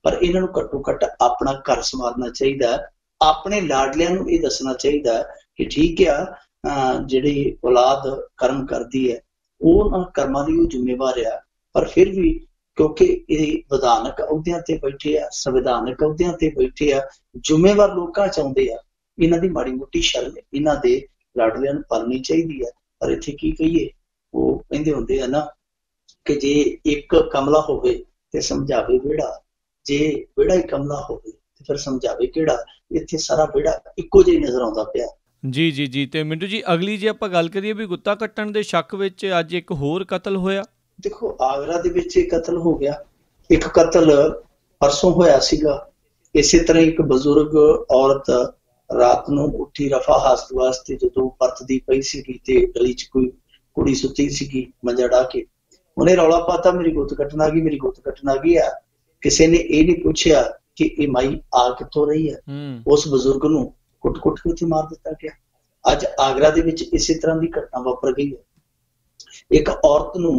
ਪਰ ਇਹਨਾਂ ਨੂੰ ਘੱਟੋ ਘੱਟ ਆਪਣਾ ਘਰ ਸੰਵਾਰਨਾ ਚਾਹੀਦਾ। ਆਪਣੇ ਲਾਡਲਿਆਂ ਨੂੰ ਇਹ ਦੱਸਣਾ ਚਾਹੀਦਾ ਕਿ ਠੀਕ ਆ, ਜਿਹੜੀ ਔਲਾਦ ਕਰਮ ਕਰਦੀ ਹੈ ਉਹ ਕਰਮਾਂ ਦੀ ਉਹ ਜ਼ਿੰਮੇਵਾਰ ਆ, ਪਰ ਫਿਰ ਵੀ ਕਿਉਂਕਿ ਇਹ ਵਿਧਾਨਕ ਅਹੁਦਿਆਂ ਤੇ ਬੈਠੇ ਆ, ਸੰਵਿਧਾਨਕ ਅਹੁਦਿਆਂ ਤੇ ਬੈਠੇ ਆ, ਜ਼ਿੰਮੇਵਾਰ ਲੋਕਾਂ ਚਾਹੁੰਦੇ ਆ, ਇਹਨਾਂ ਦੀ ਮਾੜੀ ਮੋਟੀ ਸ਼ਰਮ ਇਹਨਾਂ ਦੇ ਲਾਡਲਿਆਂ ਨੂੰ ਪਾਲਣੀ ਚਾਹੀਦੀ ਆ। ਪਰ ਇੱਥੇ ਕੀ ਕਹੀਏ, ਉਹ ਕਹਿੰਦੇ ਹੁੰਦੇ ਆ ਨਾ ਕਿ ਜੇ ਇੱਕ ਕਮਲਾ ਹੋਵੇ ਤੇ ਸਮਝਾਵੇ ਵਿਹੜਾ, ਜੇ ਵਿਹੜਾ ਹੀ ਕਮਲਾ ਹੋਵੇ ਤੇ ਫਿਰ ਸਮਝਾਵੇ ਕਿਹੜਾ। ਇੱਥੇ ਸਾਰਾ ਵਿਹੜਾ ਇੱਕੋ ਜਿਹਾ ਨਜ਼ਰ ਆਉਂਦਾ ਪਿਆ। ਜੀ ਜੀ ਜੀ। ਤੇ ਮਿੰਟੂ ਜੀ, ਅਗਲੀ ਜੇ ਆਪਾਂ ਗੱਲ ਕਰੀਏ ਵੀ ਗੁੱਤਾ ਕੱਟਣ ਦੇ ਸ਼ੱਕ ਵਿੱਚ ਅੱਜ ਇੱਕ ਹੋਰ ਕਤਲ ਹੋਇਆ। ਦੇਖੋ, ਆਗਰਾ ਦੇ ਵਿੱਚ ਇੱਕ ਕਤਲ ਹੋ ਗਿਆ। ਇੱਕ ਕਤਲ ਪਰਸੋਂ ਹੋਇਆ ਸੀਗਾ। ਇਸੇ ਤਰ੍ਹਾਂ ਇੱਕ ਬਜ਼ੁਰਗ ਔਰਤ ਰਾਤ ਨੂੰ ਉੱਠੀ ਰਫਾ ਹਾਸਤ ਵਾਸਤੇ ਜਦੋਂ ਪਰਤਦੀ ਪਈ ਸੀਗੀ ਤੇ ਗਲੀ 'ਚ ਕੋਈ ਕੁੜੀ ਸੁੱਤੀ ਸੀਗੀ ਮੰਜਾ ਢਾ ਕੇ, ਉਹਨੇ ਰੌਲਾ ਪਾਤਾ ਮੇਰੀ ਗੁੱਤ ਕੱਟਣ ਆ ਗਈ, ਮੇਰੀ ਗੁੱਤ ਕੱਟਣ ਆ ਗਈ ਆ। ਕਿਸੇ ਨੇ ਇਹ ਨਹੀਂ ਪੁੱਛਿਆ ਕਿ ਇਹ ਮਾਈ ਆ ਕਿੱਥੋਂ ਰਹੀ ਹੈ। ਉਸ ਬਜ਼ੁਰਗ ਨੂੰ ਕੁੱਟ-ਕੁੱਟ ਕੇ ਉੱਥੇ ਮਾਰ ਦਿੱਤਾ ਗਿਆ। ਅੱਜ ਆਗਰਾ ਦੇ ਵਿੱਚ ਇਸੇ ਤਰ੍ਹਾਂ ਦੀ ਘਟਨਾ ਵਾਪਰ ਗਈ ਹੈ। ਇੱਕ ਔਰਤ ਨੂੰ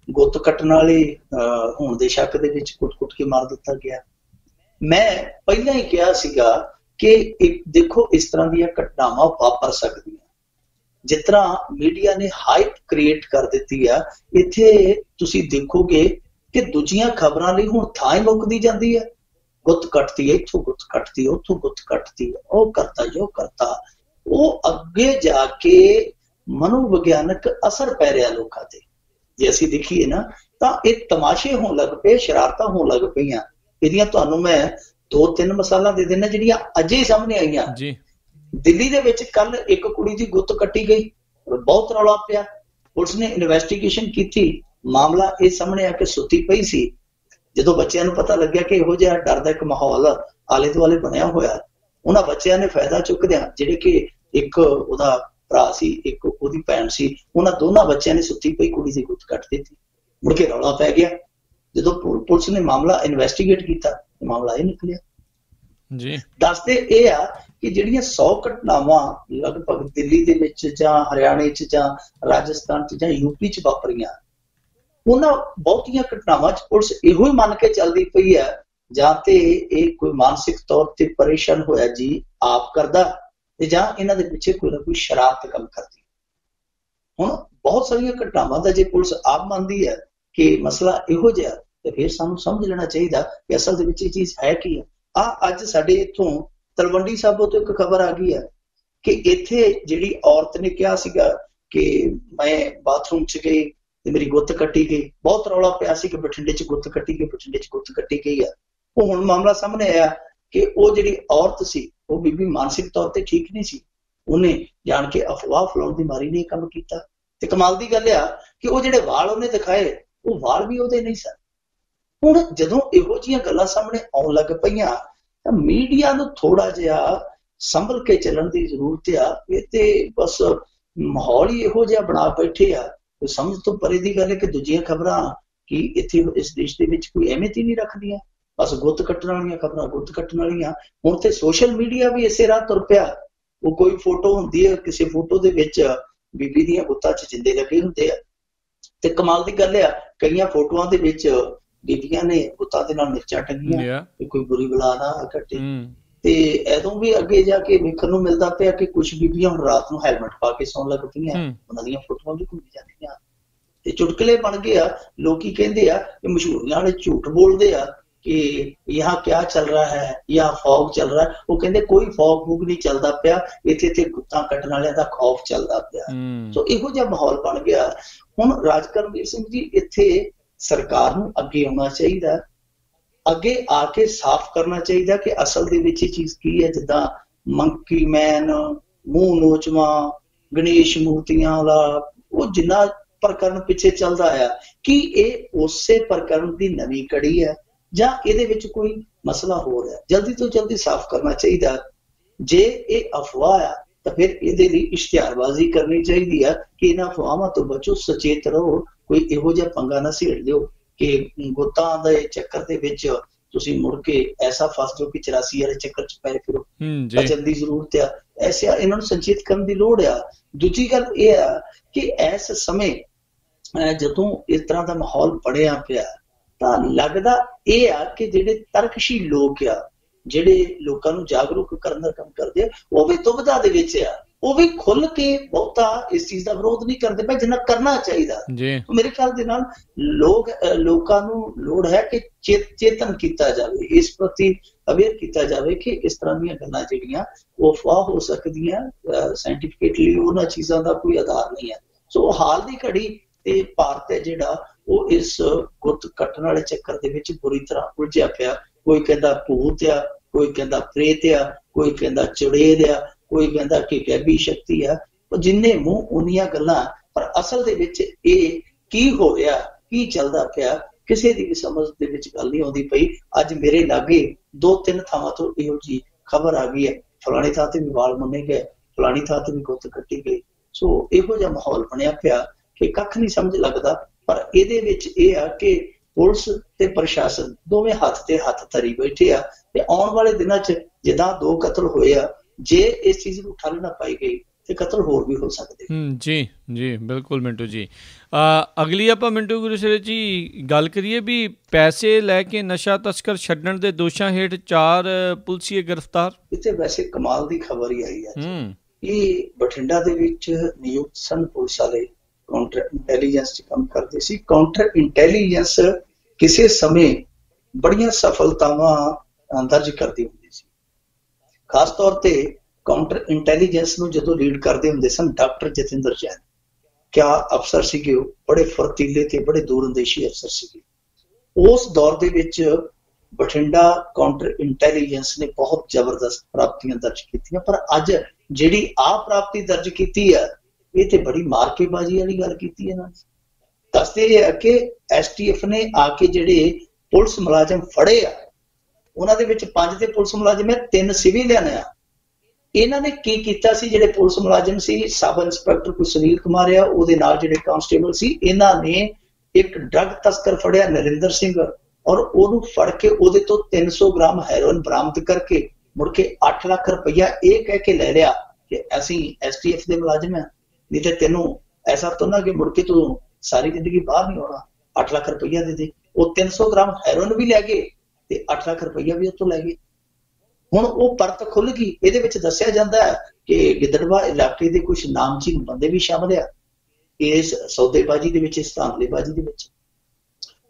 ਗੁੱਤ ਕੱਟਣ ਵਾਲੇ ਹੋਣ ਦੇ ਸ਼ੱਕ ਦੇ ਵਿੱਚ ਕੁੱਟ-ਕੁੱਟ ਕੇ ਮਾਰ ਦਿੱਤਾ ਗਿਆ। ਮੈਂ ਪਹਿਲਾਂ ਹੀ ਕਿਹਾ ਸੀਗਾ ਕਿ ਦੇਖੋ ਇਸ ਤਰ੍ਹਾਂ ਦੀਆਂ ਘਟਨਾਵਾਂ ਵਾਪਰ ਸਕਦੀਆਂ। ਜਿਸ ਤਰ੍ਹਾਂ ਮੀਡੀਆ ਨੇ ਹਾਈਪ ਕ੍ਰੀਏਟ ਕਰ ਦਿੱਤੀ ਆ, ਇੱਥੇ ਤੁਸੀਂ ਦੇਖੋਗੇ ਕਿ ਦੂਜੀਆਂ ਖਬਰਾਂ ਲਈ ਹੁਣ ਥਾਂ ਹੀ ਮੁੱਕਦੀ ਜਾਂਦੀ ਹੈ। ਗੁੱਤ ਕੱਟਦੀ ਹੈ, ਇੱਥੋਂ ਗੁੱਤ ਕੱਟਦੀ ਹੈ, ਉੱਥੋਂ ਗੁੱਤ ਕੱਟਦੀ ਹੈ, ਉਹ ਕਰਤਾ ਜੋ ਕਰਤਾ। ਉਹ ਅੱਗੇ ਜਾ ਕੇ ਮਨੋਵਿਗਿਆਨਕ ਅਸਰ ਪੈ ਰਿਹਾ ਲੋਕਾਂ ਤੇ। ਜੇ ਅਸੀਂ ਦੇਖੀਏ ਨਾ ਤਾਂ ਇਹ ਤਮਾਸ਼ੇ ਹੋਣ ਲੱਗ ਪਏ, ਸ਼ਰਾਰਤਾਂ ਹੋਣ ਲੱਗ ਪਈਆਂ। ਇਹਦੀਆਂ ਤੁਹਾਨੂੰ ਮੈਂ 2-3 ਮਿਸਾਲਾਂ ਦੇ ਦਿੰਦਾ ਜਿਹੜੀਆਂ ਅਜੇ ਸਾਹਮਣੇ ਆਈਆਂ ਜੀ। ਦਿੱਲੀ ਦੇ ਵਿੱਚ ਕੱਲ ਇੱਕ ਕੁੜੀ ਦੀ ਗੁੱਤ ਕੱਟੀ ਗਈ, ਬਹੁਤ ਰੌਲਾ ਪਿਆ। ਪੁਲਿਸ ਨੇ ਇਨਵੈਸਟੀਗੇਸ਼ਨ ਕੀਤੀ, ਮਾਮਲਾ ਇਹ ਸਾਹਮਣੇ ਆ ਕਿ ਸੁੱਤੀ ਪਈ ਸੀ। ਜਦੋਂ ਬੱਚਿਆਂ ਨੂੰ ਪਤਾ ਲੱਗਿਆ ਕਿ ਇਹੋ ਜਿਹਾ ਡਰ ਦਾ ਇੱਕ ਮਾਹੌਲ ਆਲੇ ਦੁਆਲੇ ਬਣਿਆ ਹੋਇਆ, ਉਹਨਾਂ ਬੱਚਿਆਂ ਨੇ ਫਾਇਦਾ ਚੁੱਕਦਿਆਂ, ਜਿਹੜੇ ਕਿ ਇੱਕ ਉਹਦਾ ਭਰਾ ਸੀ, ਇੱਕ ਉਹਦੀ ਭੈਣ ਸੀ, ਉਹਨਾਂ ਦੋਨਾਂ ਬੱਚਿਆਂ ਨੇ ਸੁੱਤੀ ਪਈ ਕੁੜੀ ਦੀ ਗੁੱਤ ਕੱਟ ਦਿੱਤੀ। ਮੁੜ ਕੇ ਰੌਲਾ ਪੈ ਗਿਆ। ਜਦੋਂ ਪੁਲਿਸ ਨੇ ਮਾਮਲਾ ਇਨਵੈਸਟੀਗੇਟ ਕੀਤਾ, ਮਾਮਲਾ ਇਹ ਨਿਕਲਿਆ ਜੀ। ਦੱਸਦੇ ਇਹ ਆ ਕਿ ਜਿਹੜੀਆਂ 100 ਘਟਨਾਵਾਂ ਲਗਭਗ ਦਿੱਲੀ ਦੇ ਵਿੱਚ ਜਾਂ ਹਰਿਆਣੇ 'ਚ ਜਾਂ ਰਾਜਸਥਾਨ 'ਚ ਜਾਂ ਯੂਪੀ 'ਚ ਵਾਪਰੀਆਂ, ਉਹਨਾਂ ਬਹੁਤੀਆਂ ਘਟਨਾਵਾਂ 'ਚ ਪੁਲਿਸ ਇਹੋ ਹੀ ਮੰਨ ਕੇ ਚੱਲਦੀ ਪਈ ਹੈ ਜਾਂ ਤੇ ਇਹ ਕੋਈ ਮਾਨਸਿਕ ਤੌਰ ਤੇ ਪਰੇਸ਼ਾਨ ਹੋਇਆ ਜੀ ਆਪ ਕਰਦਾ, ਤੇ ਜਾਂ ਇਹਨਾਂ ਦੇ ਪਿੱਛੇ ਕੋਈ ਨਾ ਕੋਈ ਸ਼ਰਾਰਤ ਕੰਮ ਕਰਦੀ। ਹੁਣ ਬਹੁਤ ਸਾਰੀਆਂ ਘਟਨਾਵਾਂ ਦਾ ਜੇ ਪੁਲਿਸ ਆਪ ਮੰਨਦੀ ਹੈ ਕਿ ਮਸਲਾ ਇਹੋ ਜਿਹਾ, ਤੇ ਫਿਰ ਸਾਨੂੰ ਸਮਝ ਲੈਣਾ ਚਾਹੀਦਾ ਕਿ ਅਸਲ ਦੇ ਵਿੱਚ ਇਹ ਚੀਜ਼ ਹੈ ਕੀ ਹੈ। ਅੱਜ ਸਾਡੇ ਇੱਥੋਂ ਤਲਵੰਡੀ ਸਾਬੋ ਤੋਂ ਇੱਕ ਖਬਰ ਆ ਗਈ ਹੈ ਕਿ ਇੱਥੇ ਜਿਹੜੀ ਔਰਤ ਨੇ ਕਿਹਾ ਸੀਗਾ ਕਿ ਮੈਂ ਬਾਥਰੂਮ 'ਚ ਗਈ ਤੇ ਮੇਰੀ ਗੁੱਤ ਕੱਟੀ ਗਈ। ਬਹੁਤ ਰੌਲਾ ਪਿਆ ਸੀ ਕਿ ਬਠਿੰਡੇ 'ਚ ਗੁੱਤ ਕੱਟੀ ਗਈ, ਬਠਿੰਡੇ 'ਚ ਗੁੱਤ ਕੱਟੀ ਗਈ ਆ। ਉਹ ਹੁਣ ਮਾਮਲਾ ਸਾਹਮਣੇ ਆਇਆ ਕਿ ਉਹ ਜਿਹੜੀ ਔਰਤ ਸੀ, ਉਹ ਬੀਬੀ ਮਾਨਸਿਕ ਤੌਰ ਤੇ ਠੀਕ ਨਹੀਂ ਸੀ। ਉਹਨੇ ਜਾਣ ਕੇ ਅਫਵਾਹ ਫੈਲਾਉਣ ਦੀ ਮਾਰੀ ਨੇ ਇਹ ਕੰਮ ਕੀਤਾ। ਤੇ ਕਮਾਲ ਦੀ ਗੱਲ ਆ ਕਿ ਉਹ ਜਿਹੜੇ ਵਾਲ ਉਹਨੇ ਦਿਖਾਏ, ਉਹ ਵਾਲ ਵੀ ਉਹਦੇ ਨਹੀਂ ਸਨ। ਹੁਣ ਜਦੋਂ ਇਹੋ ਜਿਹੀਆਂ ਗੱਲਾਂ ਸਾਹਮਣੇ ਆਉਣ ਲੱਗ ਪਈਆਂ ਤਾਂ ਮੀਡੀਆ ਨੂੰ ਥੋੜਾ ਜਿਹਾ ਸੰਭਲ ਕੇ ਚੱਲਣ ਦੀ ਜ਼ਰੂਰਤ ਆ। ਇਹ ਤੇ ਬਸ ਮਾਹੌਲ ਹੀ ਇਹੋ ਜਿਹਾ ਬਣਾ ਬੈਠੇ ਆ, ਕੋਈ ਸਮਝ ਤੋਂ ਪਰੇ ਦੀ ਗੱਲ ਹੈ ਕਿ ਦੂਜੀਆਂ ਖਬਰਾਂ ਕੀ ਇੱਥੇ ਇਸ ਦੇਸ਼ ਦੇ ਵਿੱਚ ਕੋਈ ਅਹਿਮੀਅਤ ਹੀ ਨਹੀਂ ਰੱਖਦੀਆਂ। ਬਸ ਗੁੱਤ ਕੱਟਣ ਵਾਲੀਆਂ ਖਬਰਾਂ, ਗੁੱਤ ਕੱਟਣ ਵਾਲੀਆਂ। ਹੁਣ ਤੇ ਸੋਸ਼ਲ ਮੀਡੀਆ ਵੀ ਇਸੇ ਰਾਹ ਤੁਰ ਪਿਆ। ਉਹ ਕੋਈ ਫੋਟੋ ਹੁੰਦੀ ਹੈ, ਕਿਸੇ ਫੋਟੋ ਦੇ ਵਿੱਚ ਬੀਬੀ ਦੀਆਂ ਗੁੱਤਾਂ 'ਚ ਜਿੰਦੇ ਲੱਗੇ ਹੁੰਦੇ ਆ। ਤੇ ਕਮਾਲ ਦੀ ਗੱਲ ਆ, ਕਈਆਂ ਫੋਟੋਆਂ ਦੇ ਵਿੱਚ ਬੀਬੀਆਂ ਨੇ ਗੁੱਤਾਂ ਦੇ ਨਾਲ ਮਿਰਚਾਂ ਟੰਗੀਆਂ ਕਿ ਕੋਈ ਬੁਰੀ ਬਲਾ ਨਾ ਕੱਟੇ। ਤੇ ਇਦੋਂ ਵੀ ਅੱਗੇ ਜਾ ਕੇ ਵੇਖਣ ਨੂੰ ਮਿਲਦਾ ਪਿਆ ਕਿ ਕੁਛ ਬੀਬੀਆਂ ਹੁਣ ਰਾਤ ਨੂੰ ਹੈਲਮਟ ਪਾ ਕੇ ਸੌਣ ਲੱਗ ਪਈਆਂ, ਉਹਨਾਂ ਦੀਆਂ ਫੋਟੋਆਂ ਵੀ ਘੁੰਮੀ ਜਾਂਦੀਆਂ। ਤੇ ਚੁਟਕਲੇ ਬਣ ਗਏ ਆ। ਲੋਕੀ ਕਹਿੰਦੇ ਆ ਕਿ ਮਸ਼ਹੂਰੀਆਂ ਵਾਲੇ ਝੂਠ ਬੋਲਦੇ ਆ ਕਿ यहाँ क्या चल रहा है या फॉग चल रहा है। वो कहते कोई फॉग फूग नहीं चलता पिया, इत्थे गुत्तां कट्टण वालियां दा खौफ चलता पिया। सो इहो जिहा माहौल बन गया। हुण राज करमवीर सिंह जी, इत्थे सरकार नूं अगे आउणा चाहीदा, अगे आके साफ करना चाहिए कि असल दे विच चीज की है। जिद्दां मंकी मैन, मूंह नोचवा, गणेश मूर्तियां वाला वो जिन्ना प्रकरण पिछे चलदा आया, कि इह उसे प्रकरण दी नवीं कड़ी है ਜਾਂ ਇਹਦੇ ਵਿੱਚ ਕੋਈ ਮਸਲਾ ਹੋ ਰਿਹਾ, ਜਲਦੀ ਤੋਂ ਜਲਦੀ ਸਾਫ਼ ਕਰਨਾ ਚਾਹੀਦਾ। ਜੇ ਇਹ ਅਫਵਾਹ ਆ ਤਾਂ ਫਿਰ ਇਹਦੇ ਲਈ ਇਸ਼ਤਿਹਾਰਬਾਜ਼ੀ ਕਰਨੀ ਚਾਹੀਦੀ ਆ ਕਿ ਇਹਨਾਂ ਅਫਵਾਹਾਂ ਤੋਂ ਬਚੋ, ਸੁਚੇਤ ਰਹੋ, ਕੋਈ ਇਹੋ ਜਿਹਾ ਪੰਗਾ ਨਾ ਛੇੜ ਦਿਓ ਕਿ ਗੁੱਤਾਂ ਦੇ ਚੱਕਰ ਦੇ ਵਿੱਚ ਤੁਸੀਂ ਮੁੜ ਕੇ ਐਸਾ ਫਸ ਜਾਓ ਕਿ 84 ਵਾਲੇ ਚੱਕਰ 'ਚ ਪੈ ਫਿਰੋ। ਬਚਣ ਦੀ ਜ਼ਰੂਰਤ ਆ। ਐਸਾ ਇਹਨਾਂ ਨੂੰ ਸੰਚੇਤ ਕਰਨ ਦੀ ਲੋੜ ਆ। ਦੂਜੀ ਗੱਲ ਇਹ ਆ ਕਿ ਇਸ ਸਮੇਂ ਜਦੋਂ ਇਸ ਤਰ੍ਹਾਂ ਦਾ ਮਾਹੌਲ ਬਣਿਆ ਪਿਆ ਤਾਂ ਲੱਗਦਾ ਇਹ ਆ ਕਿ ਜਿਹੜੇ ਤਰਕਸ਼ੀਲ ਲੋਕ ਆ, ਜਿਹੜੇ ਲੋਕਾਂ ਨੂੰ ਜਾਗਰੂਕ ਕਰਨ ਦਾ ਕੰਮ ਕਰਦੇ ਆ, ਉਹ ਵੀ ਦੁਬਿਧਾ ਦੇ ਵਿੱਚ ਆ। ਉਹ ਵੀ ਖੁੱਲ ਕੇ ਬਹੁਤਾ ਇਸ ਚੀਜ਼ ਦਾ ਵਿਰੋਧ ਨਹੀਂ ਕਰਦੇ ਪਏ ਜਿੰਨਾ ਕਰਨਾ ਚਾਹੀਦਾ। ਮੇਰੇ ਖਿਆਲ ਦੇ ਨਾਲ ਲੋਕਾਂ ਨੂੰ ਲੋੜ ਹੈ ਕਿ ਚੇਤਨ ਕੀਤਾ ਜਾਵੇ, ਇਸ ਪ੍ਰਤੀ ਅਵੇਅਰ ਕੀਤਾ ਜਾਵੇ ਕਿ ਇਸ ਤਰ੍ਹਾਂ ਦੀਆਂ ਗੱਲਾਂ ਜਿਹੜੀਆਂ ਉਹ ਅਫਵਾਹ ਹੋ ਸਕਦੀਆਂ, ਸਾਇੰਟੀਫਿਕਲੀ ਉਹਨਾਂ ਚੀਜ਼ਾਂ ਦਾ ਕੋਈ ਆਧਾਰ ਨਹੀਂ ਹੈ। ਸੋ ਹਾਲ ਦੀ ਘੜੀ ਤੇ ਭਾਰਤ ਹੈ ਜਿਹੜਾ ਉਹ ਇਸ ਗੁੱਤ ਕੱਟਣ ਵਾਲੇ ਚੱਕਰ ਦੇ ਵਿੱਚ ਬੁਰੀ ਤਰ੍ਹਾਂ ਉਲਝਿਆ ਪਿਆ। ਕੋਈ ਕਹਿੰਦਾ ਭੂਤ ਆ, ਕੋਈ ਕਹਿੰਦਾ ਪ੍ਰੇਤ ਆ, ਕੋਈ ਕਹਿੰਦਾ ਚੁੜੇਲ ਆ, ਕੋਈ ਕਹਿੰਦਾ ਕਿ ਗੈਬੀ ਸ਼ਕਤੀ ਆ। ਜਿੰਨੇ ਮੂੰਹ ਉਨੀਆਂ ਗੱਲਾਂ, ਪਰ ਅਸਲ ਦੇ ਵਿੱਚ ਇਹ ਕੀ ਹੋ ਰਿਹਾ, ਕੀ ਚੱਲਦਾ ਪਿਆ, ਕਿਸੇ ਦੀ ਵੀ ਸਮਝ ਦੇ ਵਿੱਚ ਗੱਲ ਨਹੀਂ ਆਉਂਦੀ ਪਈ। ਅੱਜ ਮੇਰੇ ਲਾਗੇ 2-3 ਥਾਵਾਂ ਤੋਂ ਇਹੋ ਜਿਹੀ ਖਬਰ ਆ ਗਈ ਹੈ, ਫਲਾਣੀ ਥਾਂ ਤੇ ਵੀ ਵਾਲ ਮੁੰਨੇ ਗਏ, ਫਲਾਣੀ ਥਾਂ ਤੇ ਵੀ ਗੁੱਤ ਕੱਟੀ ਗਈ। ਸੋ ਇਹੋ ਜਿਹਾ ਮਾਹੌਲ ਬਣਿਆ ਪਿਆ ਕਿ ਕੱਖ ਨਹੀਂ ਸਮਝ ਲੱਗਦਾ। ਪਰ ਇਹਦੇ ਵਿੱਚ ਇਹ ਆ ਕਿ ਪੁਲਿਸ ਤੇ ਪ੍ਰਸ਼ਾਸਨ ਦੋਵੇਂ ਹੱਥ ਤੇ ਹੱਥ ਧਰੀ ਬੈਠੇ ਆ ਤੇ ਆਉਣ ਵਾਲੇ ਦਿਨਾਂ 'ਚ ਜਿੱਦਾਂ 2 ਕਤਲ ਹੋਏ ਆ, ਜੇ ਇਸ ਚੀਜ਼ ਨੂੰ ਠੱਲ ਨਾ ਪਾਈ ਗਈ ਤੇ ਕਤਲ ਹੋਰ ਵੀ ਹੋ ਸਕਦੇ। ਜੀ ਜੀ ਬਿਲਕੁਲ ਮਿੰਟੂ ਜੀ। ਅਗਲੀ ਆਪਾਂ ਮਿੰਟੂ ਗੁਰਸਰੇ ਜੀ ਗੱਲ ਕਰੀਏ ਵੀ ਪੈਸੇ ਲੈ ਕੇ ਨਸ਼ਾ ਤਸਕਰ ਛੱਡਣ ਦੇ ਦੋਸ਼ਾਂ ਹੇਠ 4 ਪੁਲਿਸੀਏ ਗ੍ਰਿਫਤਾਰ। ਇੱਥੇ ਵੈਸੇ ਕਮਾਲ ਦੀ ਖਬਰ ਹੀ ਆਈ ਹੈ। ਇਹ ਬਠਿੰਡਾ ਦੇ ਵਿੱਚ ਨਿਯੁਕਤ ਸਨ ਪੁਲਿਸ ਵਾਲੇ, ਕਾਊਂਟਰ ਇੰਟੈਲੀਜੈਂਸ 'ਚ ਕੰਮ ਕਰਦੇ ਸੀ। ਕਾਊਂਟਰ ਇੰਟੈਲੀਜੈਂਸ ਕਿਸੇ ਸਮੇਂ ਬੜੀਆਂ ਸਫਲਤਾਵਾਂ ਦਰਜ ਕਰਦੀ ਹੁੰਦੀ ਸੀ। ਖਾਸ ਤੌਰ ਤੇ ਕਾਊਂਟਰ ਇੰਟੈਲੀਜੈਂਸ ਨੂੰ ਜਦੋਂ ਲੀਡ ਕਰਦੇ ਹੁੰਦੇ ਸਨ ਡਾਕਟਰ ਜਤਿੰਦਰ ਜੈਨ। ਕਿਆ ਅਫਸਰ ਸੀਗੇ ਉਹ, ਬੜੇ ਫੁਰਤੀਲੇ ਤੇ ਬੜੇ ਦੂਰਅੰਦੇਸ਼ੀ ਅਫਸਰ ਸੀਗੇ। ਉਸ ਦੌਰ ਦੇ ਵਿੱਚ ਬਠਿੰਡਾ ਕਾਊਂਟਰ ਇੰਟੈਲੀਜੈਂਸ ਨੇ ਬਹੁਤ ਜ਼ਬਰਦਸਤ ਪ੍ਰਾਪਤੀਆਂ ਦਰਜ ਕੀਤੀਆਂ। ਪਰ ਅੱਜ ਜਿਹੜੀ ਪ੍ਰਾਪਤੀ ਦਰਜ ਕੀਤੀ ਆ, ਇਹ ਤੇ ਬੜੀ ਮਾਰਕੇਬਾਜ਼ੀ ਵਾਲੀ ਗੱਲ ਕੀਤੀ ਇਹਨਾਂ ਨੇ। ਦੱਸਦੇ ਇਹ ਆ ਕਿ STF ਨੇ ਆ ਕੇ ਜਿਹੜੇ ਪੁਲਿਸ ਮੁਲਾਜ਼ਮ ਫੜੇ ਆ, ਉਹਨਾਂ ਦੇ ਵਿੱਚ 5 ਤੇ ਪੁਲਿਸ ਮੁਲਾਜ਼ਮ ਹੈ, 3 ਸਿਵਿਲੀਅਨ ਆ। ਇਹਨਾਂ ਨੇ ਕੀ ਕੀਤਾ ਸੀ, ਜਿਹੜੇ ਪੁਲਿਸ ਮੁਲਾਜ਼ਮ ਸੀ, ਸਬ ਇੰਸਪੈਕਟਰ ਕੋਈ ਸੁਨੀਲ ਕੁਮਾਰ ਆ, ਉਹਦੇ ਨਾਲ ਜਿਹੜੇ ਕਾਂਸਟੇਬਲ ਸੀ, ਇਹਨਾਂ ਨੇ ਇੱਕ ਡਰੱਗ ਤਸਕਰ ਫੜਿਆ ਨਰਿੰਦਰ ਸਿੰਘ, ਔਰ ਉਹਨੂੰ ਫੜ ਕੇ ਉਹਦੇ ਤੋਂ 300 ਗ੍ਰਾਮ ਹੈਰੋਇਨ ਬਰਾਮਦ ਕਰਕੇ ਮੁੜ ਕੇ 8 ਲੱਖ ਰੁਪਈਆ ਇਹ ਕਹਿ ਕੇ ਲੈ ਲਿਆ ਕਿ ਅਸੀਂ STF ਦੇ ਮੁਲਾਜ਼ਮ ਆ, ਨਹੀਂ ਤੇ ਤੈਨੂੰ ਐਸਾ ਤਾਂ ਨਾ ਕਿ ਮੁੜ ਕੇ ਤੂੰ ਸਾਰੀ ਜ਼ਿੰਦਗੀ ਬਾਹਰ ਨਹੀਂ ਆਉਣਾ, 8 ਲੱਖ ਰੁਪਈਆ ਦੇ ਦੇ। ਉਹ 300 ਗ੍ਰਾਮ ਹੈਰੋਇਨ ਵੀ ਲੈ ਗਏ ਤੇ 8 ਲੱਖ ਰੁਪਈਆ ਵੀ ਉੱਥੋਂ ਲੈ ਗਏ। ਹੁਣ ਉਹ ਪਰਤ ਖੁੱਲ ਗਈ। ਇਹਦੇ ਵਿੱਚ ਦੱਸਿਆ ਜਾਂਦਾ ਹੈ ਕਿ ਗਿੱਦੜਵਾ ਇਲਾਕੇ ਦੇ ਕੁਝ ਨਾਮਚੀਨ ਬੰਦੇ ਵੀ ਸ਼ਾਮਲ ਆ ਇਸ ਸੌਦੇਬਾਜ਼ੀ ਦੇ ਵਿੱਚ, ਇਸ ਧਾਂਦਲੇਬਾਜ਼ੀ ਦੇ ਵਿੱਚ।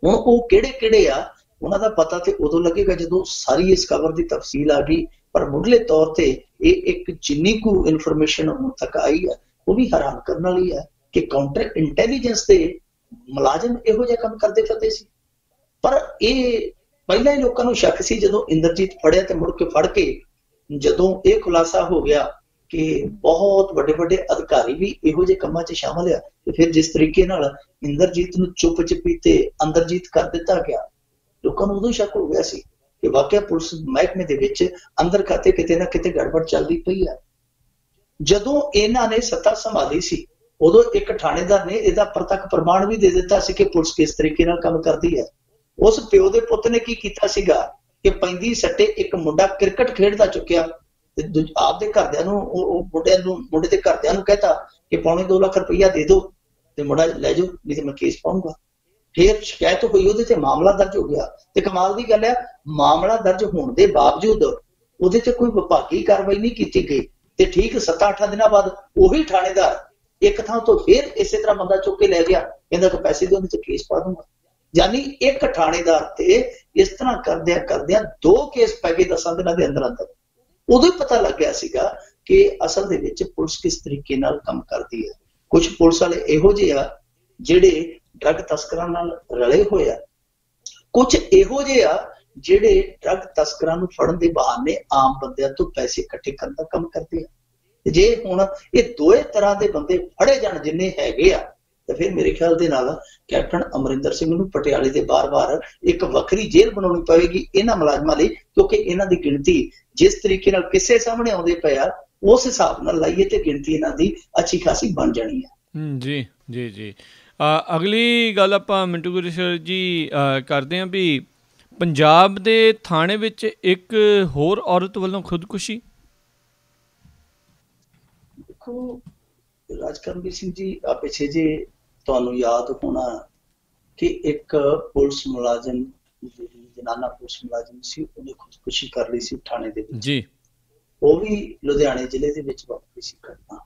ਹੁਣ ਉਹ ਕਿਹੜੇ ਆ, ਉਹਨਾਂ ਦਾ ਪਤਾ ਤੇ ਉਦੋਂ ਲੱਗੇਗਾ ਜਦੋਂ ਸਾਰੀ ਇਸ ਖਬਰ ਦੀ ਤਫਸੀਲ ਆ ਗਈ। ਪਰ ਮੁੱਢਲੇ ਤੌਰ ਤੇ ਇਹ ਇੱਕ ਜਿੰਨੀ ਕੁ ਇਨਫੋਰਮੇਸ਼ਨ ਹੁਣ ਤੱਕ ਆਈ ਹੈ ਉਹ ਵੀ ਹੈਰਾਨ ਕਰਨ ਵਾਲੀ ਹੈ ਕਿ ਕਾਊਂਟਰ ਇੰਟੈਲੀਜੈਂਸ ਦੇ ਮੁਲਾਜ਼ਮ ਇਹੋ ਜਿਹਾ ਕੰਮ ਕਰਦੇ ਫਿਰਦੇ ਸੀ। ਪਰ ਇਹ ਪਹਿਲਾਂ ਹੀ ਲੋਕਾਂ ਨੂੰ ਸ਼ੱਕ ਸੀ। ਜਦੋਂ ਇੰਦਰਜੀਤ ਫੜਿਆ ਤੇ ਮੁੜ ਕੇ ਫੜ ਕੇ ਜਦੋਂ ਇਹ ਖੁਲਾਸਾ ਹੋ ਗਿਆ ਕਿ ਬਹੁਤ ਵੱਡੇ ਵੱਡੇ ਅਧਿਕਾਰੀ ਵੀ ਇਹੋ ਜਿਹੇ ਕੰਮਾਂ 'ਚ ਸ਼ਾਮਲ ਆ, ਤੇ ਫਿਰ ਜਿਸ ਤਰੀਕੇ ਨਾਲ ਇੰਦਰਜੀਤ ਨੂੰ ਚੁੱਪ ਚਪੀਤੇ ਅੰਦਰਜੀਤ ਕਰ ਦਿੱਤਾ ਗਿਆ, ਲੋਕਾਂ ਨੂੰ ਉਦੋਂ ਸ਼ੱਕ ਹੋ ਗਿਆ ਸੀ ਕਿ ਵਾਕਿਆ ਪੁਲਿਸ ਮਹਿਕਮੇ ਦੇ ਵਿੱਚ ਅੰਦਰ ਖਾਤੇ ਕਿਤੇ ਨਾ ਕਿਤੇ ਗੜਬੜ ਚੱਲਦੀ ਪਈ ਆ। ਜਦੋਂ ਇਹਨਾਂ ਨੇ ਸੱਤਾ ਸੰਭਾਲੀ ਸੀ, ਉਦੋਂ ਇੱਕ ਥਾਣੇਦਾਰ ਨੇ ਇਹਦਾ ਪ੍ਰਤੱਖ ਪ੍ਰਮਾਣ ਵੀ ਦੇ ਦਿੱਤਾ ਸੀ ਕਿ ਪੁਲਿਸ ਕਿਸ ਤਰੀਕੇ ਨਾਲ ਕੰਮ ਕਰਦੀ ਹੈ। ਉਸ ਪਿਓ ਦੇ ਪੁੱਤ ਨੇ ਕੀ ਕੀਤਾ ਸੀਗਾ ਕਿ ਪੈਂਦੀ ਸੱਟੇ ਇੱਕ ਮੁੰਡਾ ਕ੍ਰਿਕਟ ਖੇਡਦਾ ਚੁੱਕਿਆ ਤੇ ਆਪਦੇ ਘਰਦਿਆਂ ਨੂੰ, ਉਹ ਮੁੰਡੇ ਦੇ ਘਰਦਿਆਂ ਨੂੰ ਕਹਿਤਾ ਕਿ ਪੌਣੇ 2 ਲੱਖ ਰੁਪਈਆ ਦੇ ਦਿਓ ਤੇ ਮੁੰਡਾ ਲੈ ਜਾਓ, ਨਹੀਂ ਤੇ ਮੈਂ ਕੇਸ ਪਾਉਂਗਾ। ਫਿਰ ਸ਼ਿਕਾਇਤ ਹੋਈ, ਉਹਦੇ ਤੇ ਮਾਮਲਾ ਦਰਜ ਹੋ ਗਿਆ। ਤੇ ਕਮਾਲ ਦੀ ਗੱਲ ਹੈ, ਮਾਮਲਾ ਦਰਜ ਹੋਣ ਦੇ ਬਾਵਜੂਦ ਉਹਦੇ ਤੇ ਕੋਈ ਵਿਭਾਗੀ ਕਾਰਵਾਈ ਨਹੀਂ ਕੀਤੀ ਗਈ। ਤੇ ਠੀਕ 7-8 ਦਿਨਾਂ ਬਾਅਦ ਉਹੀ ਥਾਣੇਦਾਰ ਇੱਕ ਥਾਂ ਤੋਂ ਫਿਰ ਇਸੇ ਤਰ੍ਹਾਂ ਬੰਦਾ ਚੁੱਕ ਕੇ ਲੈ ਗਿਆ, ਕਹਿੰਦਾ ਕਿ ਪੈਸੇ ਦਿਓ ਨਹੀਂ ਤੇ ਕੇਸ ਪਾ ਦੂੰਗਾ। ਯਾਨੀ ਇੱਕ ਥਾਣੇਦਾਰ ਤੇ ਇਸ ਤਰ੍ਹਾਂ ਕਰਦਿਆਂ 2 ਕੇਸ ਪੈ ਗਏ 10 ਦਿਨਾਂ ਦੇ ਅੰਦਰ ਅੰਦਰ। ਉਦੋਂ ਹੀ ਪਤਾ ਲੱਗ ਗਿਆ ਸੀਗਾ ਕਿ ਅਸਲ ਦੇ ਵਿੱਚ ਪੁਲਿਸ ਕਿਸ ਤਰੀਕੇ ਨਾਲ ਕੰਮ ਕਰਦੀ ਹੈ। ਕੁਝ ਪੁਲਿਸ ਵਾਲੇ ਇਹੋ ਜਿਹੇ ਆ ਜਿਹੜੇ ਡਰੱਗ ਤਸਕਰਾਂ ਨਾਲ ਰਲੇ ਹੋਏ ਆ, ਕੁਝ ਇਹੋ ਜਿਹੇ ਆ ਜਿਹੜੇ ਡਰੱਗ ਤਸਕਰਾਂ ਨੂੰ ਫੜਨ ਦੇ ਬਹਾਨੇ ਆਮ ਬੰਦਿਆਂ ਤੋਂ ਪੈਸੇ ਇਕੱਠੇ ਕਰਨ ਦਾ ਕੰਮ ਕਰਦੇ ਆ। ਜੇ ਹੁਣ ਇਹ ਦੋਏ ਤਰ੍ਹਾਂ ਦੇ ਬੰਦੇ ਫੜੇ ਜਾਣ ਜਿੰਨੇ ਹੈਗੇ ਆ, ਤਾਂ ਫਿਰ ਮੇਰੇ ਖਿਆਲ ਦੇ ਨਾਲ ਕੈਪਟਨ ਅਮਰਿੰਦਰ ਸਿੰਘ ਨੂੰ ਪਟਿਆਲੇ ਦੇ ਬਾਰ-ਬਾਰ ਇੱਕ ਵੱਖਰੀ ਜੇਲ੍ਹ ਬਣਾਉਣੀ ਪਵੇਗੀ ਇਹਨਾਂ ਮੁਲਾਜ਼ਮਾਂ ਲਈ, ਕਿਉਂਕਿ ਇਹਨਾਂ ਦੀ ਗਿਣਤੀ ਜਿਸ ਤਰੀਕੇ ਨਾਲ ਕਿਸੇ ਸਾਹਮਣੇ ਆਉਂਦੇ ਪਏ ਆ, ਉਸ ਹਿਸਾਬ ਨਾਲ ਲਾਈਏ ਤੇ ਗਿਣਤੀ ਇਹਨਾਂ ਦੀ ਅੱਛੀ ਖਾਸੀ ਬਣ ਜਾਣੀ ਹੈ। ਜੀ ਜੀ ਜੀ। ਅਗਲੀ ਗੱਲ ਆਪਾਂ ਮਿੰਟੂ ਗੁਰਸਰ ਜੀ ਕਰਦੇ ਹਾਂ ਵੀ ਪੰਜਾਬ ਦੇ ਥਾਣੇ ਵਿੱਚ ਇੱਕ ਹੋਰ ਔਰਤ ਵੱਲੋਂ ਖੁਦਕੁਸ਼ੀ। ਦੇਖੋ ਰਾਜਕਰਮਵੀਰ ਸਿੰਘ ਜੀ, ਪਿੱਛੇ ਜੇ ਤੁਹਾਨੂੰ ਯਾਦ ਹੋਣਾ ਕਿ ਇੱਕ ਪੁਲਿਸ ਮੁਲਾਜ਼ਮ, ਜਨਾਨਾ ਪੁਲਿਸ ਮੁਲਾਜ਼ਮ ਸੀ, ਉਹਨੇ ਖੁਦਕੁਸ਼ੀ ਕਰ ਲਈ ਸੀ ਥਾਣੇ ਦੇ ਵਿੱਚ ਜੀ। ਉਹ ਵੀ ਲੁਧਿਆਣੇ ਜ਼ਿਲ੍ਹੇ ਦੇ ਵਿੱਚ ਵਾਪਰੀ ਸੀ ਘਟਨਾ।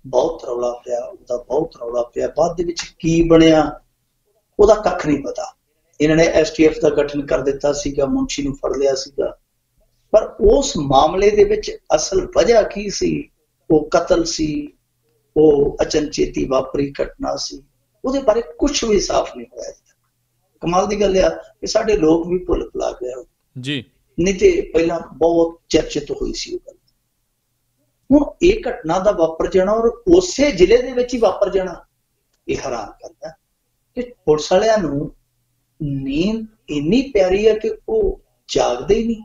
ਬਹੁਤ ਰੌਲਾ ਪਿਆ ਉਹਦਾ, ਬਹੁਤ ਰੌਲਾ ਪਿਆ। ਬਾਅਦ ਦੇ ਵਿੱਚ ਕੀ ਬਣਿਆ ਉਹਦਾ ਕੱਖ ਨਹੀਂ ਪਤਾ। ਇਹਨਾਂ ਨੇ STF ਦਾ ਗਠਨ ਕਰ ਦਿੱਤਾ ਸੀਗਾ, ਮੁਨਸ਼ੀ ਨੂੰ ਫੜ ਲਿਆ ਸੀਗਾ। ਪਰ ਉਸ ਮਾਮਲੇ ਦੇ ਵਿੱਚ ਅਸਲ ਵਜ੍ਹਾ ਕੀ ਸੀ? ਉਹ ਕਤਲ ਸੀ, ਉਹ ਅਚਨਚੇਤੀ ਵਾਪਰੀ ਘਟਨਾ ਸੀ, ਉਹਦੇ ਬਾਰੇ ਕੁਛ ਵੀ ਸਾਫ਼ ਨਹੀਂ ਹੋਇਆ। ਕਮਾਲ ਦੀ ਗੱਲ ਆ ਕਿ ਸਾਡੇ ਲੋਕ ਵੀ ਭੁੱਲ ਭੁਲਾ ਗਏ ਜੀ, ਨਹੀਂ ਤੇ ਪਹਿਲਾਂ ਬਹੁਤ ਚਰਚਿਤ ਹੋਈ ਸੀ ਉਹ ਗੱਲ। ਹੁਣ ਇਹ ਘਟਨਾ ਦਾ ਵਾਪਰ ਜਾਣਾ ਔਰ ਉਸੇ ਜ਼ਿਲ੍ਹੇ ਦੇ ਵਿੱਚ ਹੀ ਵਾਪਰ ਜਾਣਾ, ਇਹ ਹੈਰਾਨ ਕਰਦਾ ਕਿ ਪੁਲਿਸ ਵਾਲਿਆਂ ਨੂੰ ਨੀਂਦ ਇੰਨੀ ਪਿਆਰੀ ਹੈ ਕਿ ਉਹ ਜਾਗਦੇ ਹੀ ਨਹੀਂ।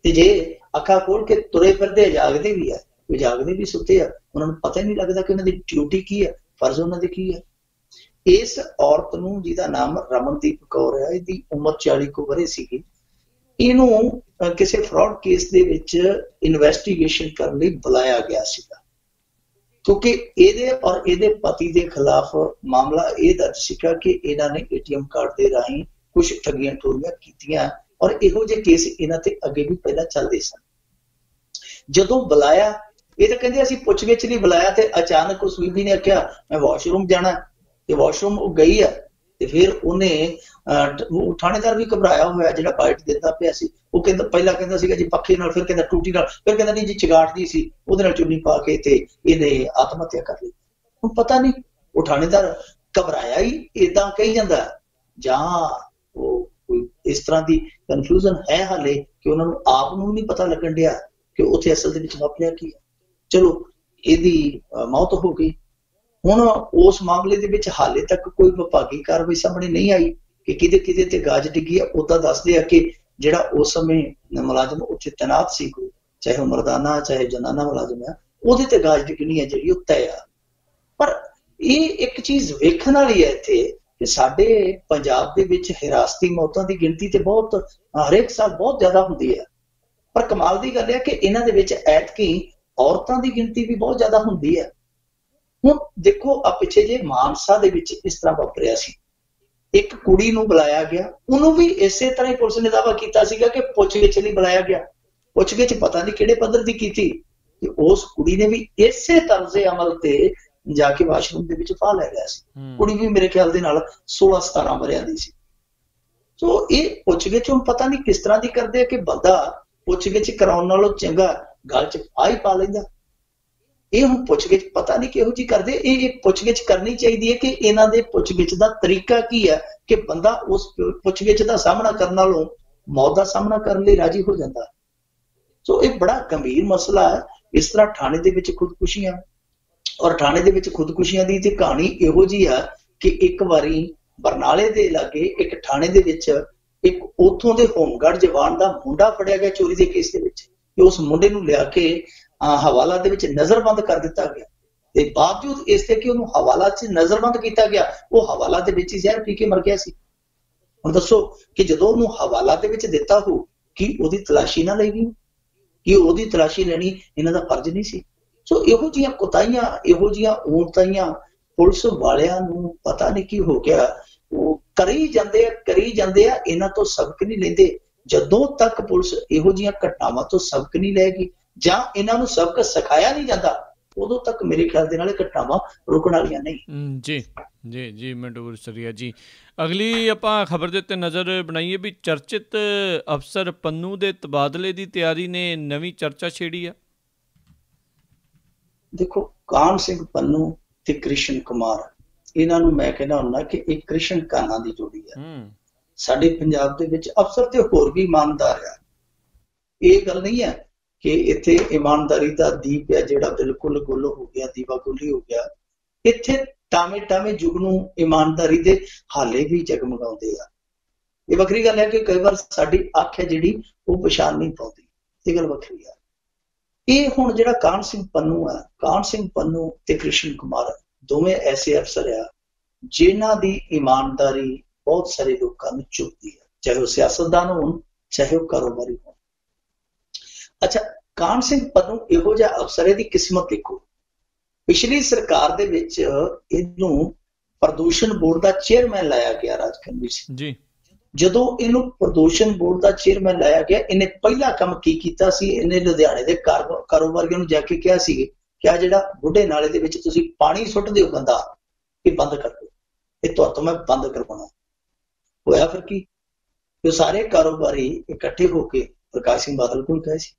ਤੇ ਜੇ ਅੱਖਾਂ ਖੋਲ ਕੇ ਤੁਰੇ ਫਿਰਦੇ ਜਾਗਦੇ ਵੀ ਆ, ਕੋਈ ਜਾਗਦੇ ਵੀ ਸੁੱਤੇ ਆ, ਉਹਨਾਂ ਨੂੰ ਪਤਾ ਹੀ ਨਹੀਂ ਲੱਗਦਾ ਕਿ ਉਹਨਾਂ ਦੀ ਡਿਊਟੀ ਕੀ ਹੈ, ਫਰਜ਼ ਉਹਨਾਂ ਦੇ ਕੀ ਹੈ। ਇਸ ਔਰਤ ਨੂੰ, ਜਿਹਦਾ ਨਾਮ ਰਮਨਦੀਪ ਕੌਰ ਹੈ, ਇਹਦੀ ਉਮਰ 40 ਕੁ ਵਰ੍ਹੇ ਸੀਗੀ, ਇਹਨੂੰ ਕਿਸੇ ਫਰਾਡ ਕੇਸ ਦੇ ਵਿੱਚ ਇਨਵੈਸਟੀਗੇਸ਼ਨ ਕਰਨ ਲਈ ਬੁਲਾਇਆ ਗਿਆ ਸੀਗਾ, ਕਿਉਂਕਿ ਇਹਦੇ ਔਰ ਇਹਦੇ ਪਤੀ ਦੇ ਖਿਲਾਫ ਮਾਮਲਾ ਇਹ ਦਰਜ ਸੀਗਾ ਕਿ ਇਹਨਾਂ ਨੇ ATM ਕਾਰਡ ਦੇ ਰਾਹੀਂ ਕੁਝ ਠੱਗੀਆਂ ਠੋਰੀਆਂ ਕੀਤੀਆਂ, ਔਰ ਇਹੋ ਜਿਹੇ ਕੇਸ ਇਹਨਾਂ ਤੇ ਅੱਗੇ ਵੀ ਪਹਿਲਾਂ ਚੱਲਦੇ ਸਨ। ਜਦੋਂ ਬੁਲਾਇਆ, ਇਹ ਤਾਂ ਕਹਿੰਦੇ ਅਸੀਂ ਪੁੱਛਗਿੱਛ ਲਈ ਬੁਲਾਇਆ, ਤੇ ਅਚਾਨਕ ਉਸ ਬੀਬੀ ਨੇ ਕਿਹਾ ਮੈਂ ਵਾਸ਼ਰੂਮ ਜਾਣਾ, ਤੇ ਵਾਸ਼ਰੂਮ ਉਹ ਗਈ ਆ, ਤੇ ਫਿਰ ਉਹਨੇ ਥਾਣੇਦਾਰ ਵੀ ਘਬਰਾਇਆ ਹੋਇਆ ਜਿਹੜਾ ਬਾਈਟ ਦਿੰਦਾ ਪਿਆ ਸੀ, ਉਹ ਕਹਿੰਦਾ, ਪਹਿਲਾਂ ਕਹਿੰਦਾ ਸੀਗਾ ਜੀ ਪੱਖੇ ਨਾਲ, ਫਿਰ ਕਹਿੰਦਾ ਟੂਟੀ ਨਾਲ, ਫਿਰ ਕਹਿੰਦਾ ਨਹੀਂ ਜੀ ਚਿਗਾਟ ਦੀ ਸੀ, ਉਹਦੇ ਨਾਲ ਚੁੰਨੀ ਪਾ ਕੇ ਤੇ ਇਹਨੇ ਆਤਮ ਹੱਤਿਆ ਕਰ ਲਈ। ਹੁਣ ਪਤਾ ਨਹੀਂ ਉਹ ਥਾਣੇਦਾਰ ਘਬਰਾਇਆ ਹੀ ਏਦਾਂ ਕਹੀ ਜਾਂਦਾ, ਜਾਂ ਉਹ ਕੋਈ ਇਸ ਤਰ੍ਹਾਂ ਦੀ ਕਨਫਿਊਜ਼ਨ ਹੈ ਹਾਲੇ ਕਿ ਉਹਨਾਂ ਨੂੰ ਆਪ ਨੂੰ ਨਹੀਂ ਪਤਾ ਲੱਗਣ ਡਿਆ ਕਿ ਉੱਥੇ ਅਸਲ ਦੇ ਵਿੱਚ ਵਾਪਰਿਆ ਕੀ ਹੈ। ਚਲੋ ਇਹਦੀ ਮੌਤ ਹੋ ਗਈ। ਹੁਣ ਉਸ ਮਾਮਲੇ ਦੇ ਵਿੱਚ ਹਾਲੇ ਤੱਕ ਕੋਈ ਵਿਭਾਗੀ ਕਾਰਵਾਈ ਸਾਹਮਣੇ ਨਹੀਂ ਆਈ ਕਿ ਕਿਤੇ ਕਿਤੇ ਤੇ ਗਾਜ ਡਿੱਗੀ ਆ। ਉਦਾਂ ਦੱਸਦੇ ਆ ਕਿ ਜਿਹੜਾ ਉਸ ਸਮੇਂ ਮੁਲਾਜ਼ਮ ਉੱਥੇ ਤੈਨਾਤ ਸੀ, ਕੋਈ ਚਾਹੇ ਉਹ ਮਰਦਾਨਾ ਚਾਹੇ ਜਨਾਨਾ ਮੁਲਾਜ਼ਮ ਆ, ਉਹਦੇ ਤੇ ਗਾਜ ਡਿੱਗਣੀ ਹੈ ਜਿਹੜੀ ਉਹ ਤੈਅ ਆ। ਪਰ ਇਹ ਇੱਕ ਚੀਜ਼ ਵੇਖਣ ਵਾਲੀ ਹੈ ਇੱਥੇ ਕਿ ਸਾਡੇ ਪੰਜਾਬ ਦੇ ਵਿੱਚ ਹਿਰਾਸਤੀ ਮੌਤਾਂ ਦੀ ਗਿਣਤੀ ਤੇ ਬਹੁਤ ਹਰੇਕ ਸਾਲ ਬਹੁਤ ਜ਼ਿਆਦਾ ਹੁੰਦੀ ਹੈ, ਪਰ ਕਮਾਲ ਦੀ ਗੱਲ ਹੈ ਕਿ ਇਹਨਾਂ ਦੇ ਵਿੱਚ ਐਤਕੀ ਔਰਤਾਂ ਦੀ ਗਿਣਤੀ ਵੀ ਬਹੁਤ ਜ਼ਿਆਦਾ ਹੁੰਦੀ ਹੈ। ਹੁਣ ਦੇਖੋ, ਆ ਪਿੱਛੇ ਜੇ ਮਾਨਸਾ ਦੇ ਵਿੱਚ ਇਸ ਤਰ੍ਹਾਂ ਵਾਪਰਿਆ ਸੀ, ਇੱਕ ਕੁੜੀ ਨੂੰ ਬੁਲਾਇਆ ਗਿਆ, ਉਹਨੂੰ ਵੀ ਇਸੇ ਤਰ੍ਹਾਂ ਹੀ ਪੁਲਿਸ ਨੇ ਦਾਅਵਾ ਕੀਤਾ ਸੀਗਾ ਕਿ ਪੁੱਛਗਿੱਛ ਲਈ ਬੁਲਾਇਆ ਗਿਆ। ਪੁੱਛਗਿੱਛ ਪਤਾ ਨਹੀਂ ਕਿਹੜੇ ਪੱਧਰ ਦੀ ਕੀਤੀ, ਤੇ ਉਸ ਕੁੜੀ ਨੇ ਵੀ ਇਸੇ ਤਰਜ਼ੇ ਅਮਲ ਤੇ ਜਾ ਕੇ ਵਾਸ਼ਰੂਮ ਦੇ ਵਿੱਚ ਫਾਹ ਲੈ ਲਿਆ ਸੀ। ਕੁੜੀ ਵੀ ਮੇਰੇ ਖਿਆਲ ਦੇ ਨਾਲ 16-17 ਵਰ੍ਹਿਆਂ ਦੀ ਸੀ। ਸੋ ਇਹ ਪੁੱਛਗਿੱਛ ਹੁਣ ਪਤਾ ਨਹੀਂ ਕਿਸ ਤਰ੍ਹਾਂ ਦੀ ਕਰਦੇ ਆ ਕਿ ਬੰਦਾ ਪੁੱਛਗਿੱਛ ਕਰਾਉਣ ਨਾਲੋਂ ਚੰਗਾ ਗਲ 'ਚ ਫਾਹ ਹੀ ਪਾ ਲੈਂਦਾ। ਇਹ ਹੁਣ ਪੁੱਛਗਿੱਛ ਪਤਾ ਨਹੀਂ ਕਿਹੋ ਜਿਹੀ ਕਰਦੇ। ਇਹ ਪੁੱਛਗਿੱਛ ਕਰਨੀ ਚਾਹੀਦੀ ਹੈ ਕਿ ਇਹਨਾਂ ਦੇ ਪੁੱਛਗਿੱਛ ਦਾ ਤਰੀਕਾ ਕੀ ਹੈ ਕਿ ਬੰਦਾ ਉਸ ਪੁੱਛਗਿੱਛ ਦਾ ਸਾਹਮਣਾ ਕਰਨ ਨਾਲੋਂ ਮੌਤ ਦਾ ਸਾਹਮਣਾ ਕਰਨ ਲਈ ਰਾਜੀ ਹੋ ਜਾਂਦਾ। ਸੋ ਇਹ ਬੜਾ ਗੰਭੀਰ ਮਸਲਾ ਹੈ। ਇਸ ਤਰ੍ਹਾਂ ਥਾਣੇ ਦੇ ਵਿੱਚ ਖੁਦਕੁਸ਼ੀਆਂ, ਔਰ ਥਾਣੇ ਦੇ ਵਿੱਚ ਖੁਦਕੁਸ਼ੀਆਂ ਦੀ ਤੇ ਕਹਾਣੀ ਇਹੋ ਜਿਹੀ ਆ ਕਿ ਇੱਕ ਵਾਰੀ ਬਰਨਾਲੇ ਦੇ ਲਾਗੇ ਇੱਕ ਥਾਣੇ ਦੇ ਵਿੱਚ ਇੱਕ ਉੱਥੋਂ ਦੇ ਹੋਮਗਾਰਡ ਜਵਾਨ ਦਾ ਮੁੰਡਾ ਫੜਿਆ ਗਿਆ ਚੋਰੀ ਦੇ ਕੇਸ ਦੇ ਵਿੱਚ, ਤੇ ਉਸ ਮੁੰਡੇ ਨੂੰ ਲਿਆ ਕੇ ਹਵਾਲਾ ਦੇ ਵਿੱਚ ਨਜ਼ਰਬੰਦ ਕਰ ਦਿੱਤਾ ਗਿਆ, ਤੇ ਬਾਵਜੂਦ ਇਸ ਤੇ ਕਿ ਉਹਨੂੰ ਹਵਾਲਾ 'ਚ ਨਜ਼ਰਬੰਦ ਕੀਤਾ ਗਿਆ, ਉਹ ਹਵਾਲਾ ਦੇ ਵਿੱਚ ਹੀ ਜ਼ਹਿਰ ਪੀ ਕੇ ਮਰ ਗਿਆ ਸੀ। ਹੁਣ ਦੱਸੋ ਕਿ ਜਦੋਂ ਉਹਨੂੰ ਹਵਾਲਾ ਦੇ ਵਿੱਚ ਦਿੱਤਾ ਹੋ ਕਿ ਉਹਦੀ ਤਲਾਸ਼ੀ ਨਾ ਲਈ ਗਈ, ਕਿ ਉਹਦੀ ਤਲਾਸ਼ੀ ਲੈਣੀ ਇਹਨਾਂ ਦਾ ਫਰਜ਼ ਨਹੀਂ ਸੀ। ਸੋ ਇਹੋ ਜਿਹੀਆਂ ਕੁਤਾਹੀਆਂ, ਇਹੋ ਜਿਹੀਆਂ ਊਣਤਾਈਆਂ ਪੁਲਿਸ ਵਾਲਿਆਂ ਨੂੰ ਪਤਾ ਨਹੀਂ ਕੀ ਹੋ ਗਿਆ, ਉਹ ਕਰੀ ਜਾਂਦੇ ਆ, ਇਹਨਾਂ ਤੋਂ ਸਬਕ ਨਹੀਂ ਲੈਂਦੇ। ਜਦੋਂ ਤੱਕ ਪੁਲਿਸ ਇਹੋ ਜਿਹੀਆਂ ਘਟਨਾਵਾਂ ਤੋਂ ਸਬਕ ਨਹੀਂ ਲਏਗੀ ਜਾਂ ਇਹਨਾਂ ਨੂੰ ਸਬਕ ਸਿਖਾਇਆ ਨਹੀਂ ਜਾਂਦਾ, ਉਦੋਂ ਤੱਕ ਮੇਰੇ ਖਿਆਲ ਦੇ ਨਾਲ ਇਹ ਘਟਨਾਵਾਂ ਰੁਕਣ ਵਾਲੀਆਂ ਨਹੀਂ। ਜੀ ਮੰਡੂਰ ਸਰੀਆ ਜੀ, ਅਗਲੀ ਆਪਾਂ ਖਬਰ ਦੇ ਉੱਤੇ ਨਜ਼ਰ ਬਣਾਈਏ ਵੀ ਚਰਚਿਤ ਅਫਸਰ ਪੰਨੂ ਦੇ ਤਬਾਦਲੇ ਦੀ ਤਿਆਰੀ ਨੇ ਨਵੀਂ ਚਰਚਾ ਛੇੜੀ ਆ। ਦੇਖੋ, ਕਾਹਨ ਸਿੰਘ ਪੰਨੂ ਤੇ ਕ੍ਰਿਸ਼ਨ ਕੁਮਾਰ, ਇਹਨਾਂ ਨੂੰ ਮੈਂ ਕਹਿੰਦਾ ਹੁੰਦਾ ਕਿ ਇਹ ਕ੍ਰਿਸ਼ਨ ਕਾਹਨਾਂ ਦੀ ਜੋੜੀ ਹੈ। ਸਾਡੇ ਪੰਜਾਬ ਦੇ ਵਿੱਚ ਅਫਸਰ ਤੇ ਹੋਰ ਵੀ ਇਮਾਨਦਾਰ ਆ। ਇਹ ਗੱਲ ਨਹੀਂ ਹੈ ਕਿ ਇੱਥੇ ਇਮਾਨਦਾਰੀ ਦਾ ਦੀਪ ਹੈ ਜਿਹੜਾ ਬਿਲਕੁਲ ਗੁੱਲ ਹੋ ਗਿਆ, ਦੀਵਾ ਗੁੱਲੀ ਹੋ ਗਿਆ। ਇੱਥੇ ਟਾਵੇਂ ਯੁੱਗ ਨੂੰ ਇਮਾਨਦਾਰੀ ਦੇ ਹਾਲੇ ਵੀ ਜਗਮਗਾਉਂਦੇ ਆ। ਇਹ ਵੱਖਰੀ ਗੱਲ ਹੈ ਕਿ ਕਈ ਵਾਰ ਸਾਡੀ ਅੱਖ ਹੈ ਜਿਹੜੀ ਉਹ ਪਛਾਣ ਨਹੀਂ ਪਾਉਂਦੀ, ਇਹ ਗੱਲ ਵੱਖਰੀ ਆ। ਇਹ ਹੁਣ ਜਿਹੜਾ ਕਾਹਨ ਸਿੰਘ ਪੰਨੂ ਹੈ, ਕਾਹਨ ਸਿੰਘ ਪੰਨੂ ਤੇ ਕ੍ਰਿਸ਼ਨ ਕੁਮਾਰ ਦੋਵੇਂ ਐਸੇ ਅਫਸਰ ਆ ਜਿਨ੍ਹਾਂ ਦੀ ਇਮਾਨਦਾਰੀ ਬਹੁਤ ਸਾਰੇ ਲੋਕਾਂ ਨੂੰ ਚੁਭਦੀ ਹੈ, ਚਾਹੇ ਉਹ ਸਿਆਸਤਦਾਨ ਹੋਣ ਚਾਹੇ ਉਹ ਕਾਰੋਬਾਰੀ ਹੋਣ। ਅੱਛਾ, ਕਾਹਨ ਸਿੰਘ ਪੰਨੂ ਇਹੋ ਜਿਹਾ ਅਫਸਰ, ਇਹਦੀ ਕਿਸਮਤ ਦੇਖੋ। ਪਿਛਲੀ ਸਰਕਾਰ ਦੇ ਵਿੱਚ ਇਹਨੂੰ ਪ੍ਰਦੂਸ਼ਣ ਬੋਰਡ ਦਾ ਚੇਅਰਮੈਨ ਲਾਇਆ ਗਿਆ, ਰਾਜਕਨਵੀਰ ਸਿੰਘ ਜੀ। ਜਦੋਂ ਇਹਨੂੰ ਪ੍ਰਦੂਸ਼ਣ ਬੋਰਡ ਦਾ ਚੇਅਰਮੈਨ ਲਾਇਆ ਗਿਆ, ਇਹਨੇ ਪਹਿਲਾ ਕੰਮ ਕੀ ਕੀਤਾ ਸੀ? ਇਹਨੇ ਲੁਧਿਆਣੇ ਦੇ ਕਾਰੋਬਾਰੀਆਂ ਨੂੰ ਜਾ ਕੇ ਕਿਹਾ ਸੀ ਕਿ ਆ ਜਿਹੜਾ ਬੁੱਢੇ ਨਾਲੇ ਦੇ ਵਿੱਚ ਤੁਸੀਂ ਪਾਣੀ ਸੁੱਟਦੇ ਹੋ ਗੰਦਾ, ਇਹ ਬੰਦ ਕਰ ਦਿਓ, ਇਹ ਤੁਹਾਤੋਂ ਮੈਂ ਬੰਦ ਕਰਵਾਉਣਾ। ਹੋਇਆ ਫਿਰ ਕੀ? ਉਹ ਸਾਰੇ ਕਾਰੋਬਾਰੀ ਇਕੱਠੇ ਹੋ ਕੇ ਪ੍ਰਕਾਸ਼ ਸਿੰਘ ਬਾਦਲ ਕੋਲ ਗਏ ਸੀ,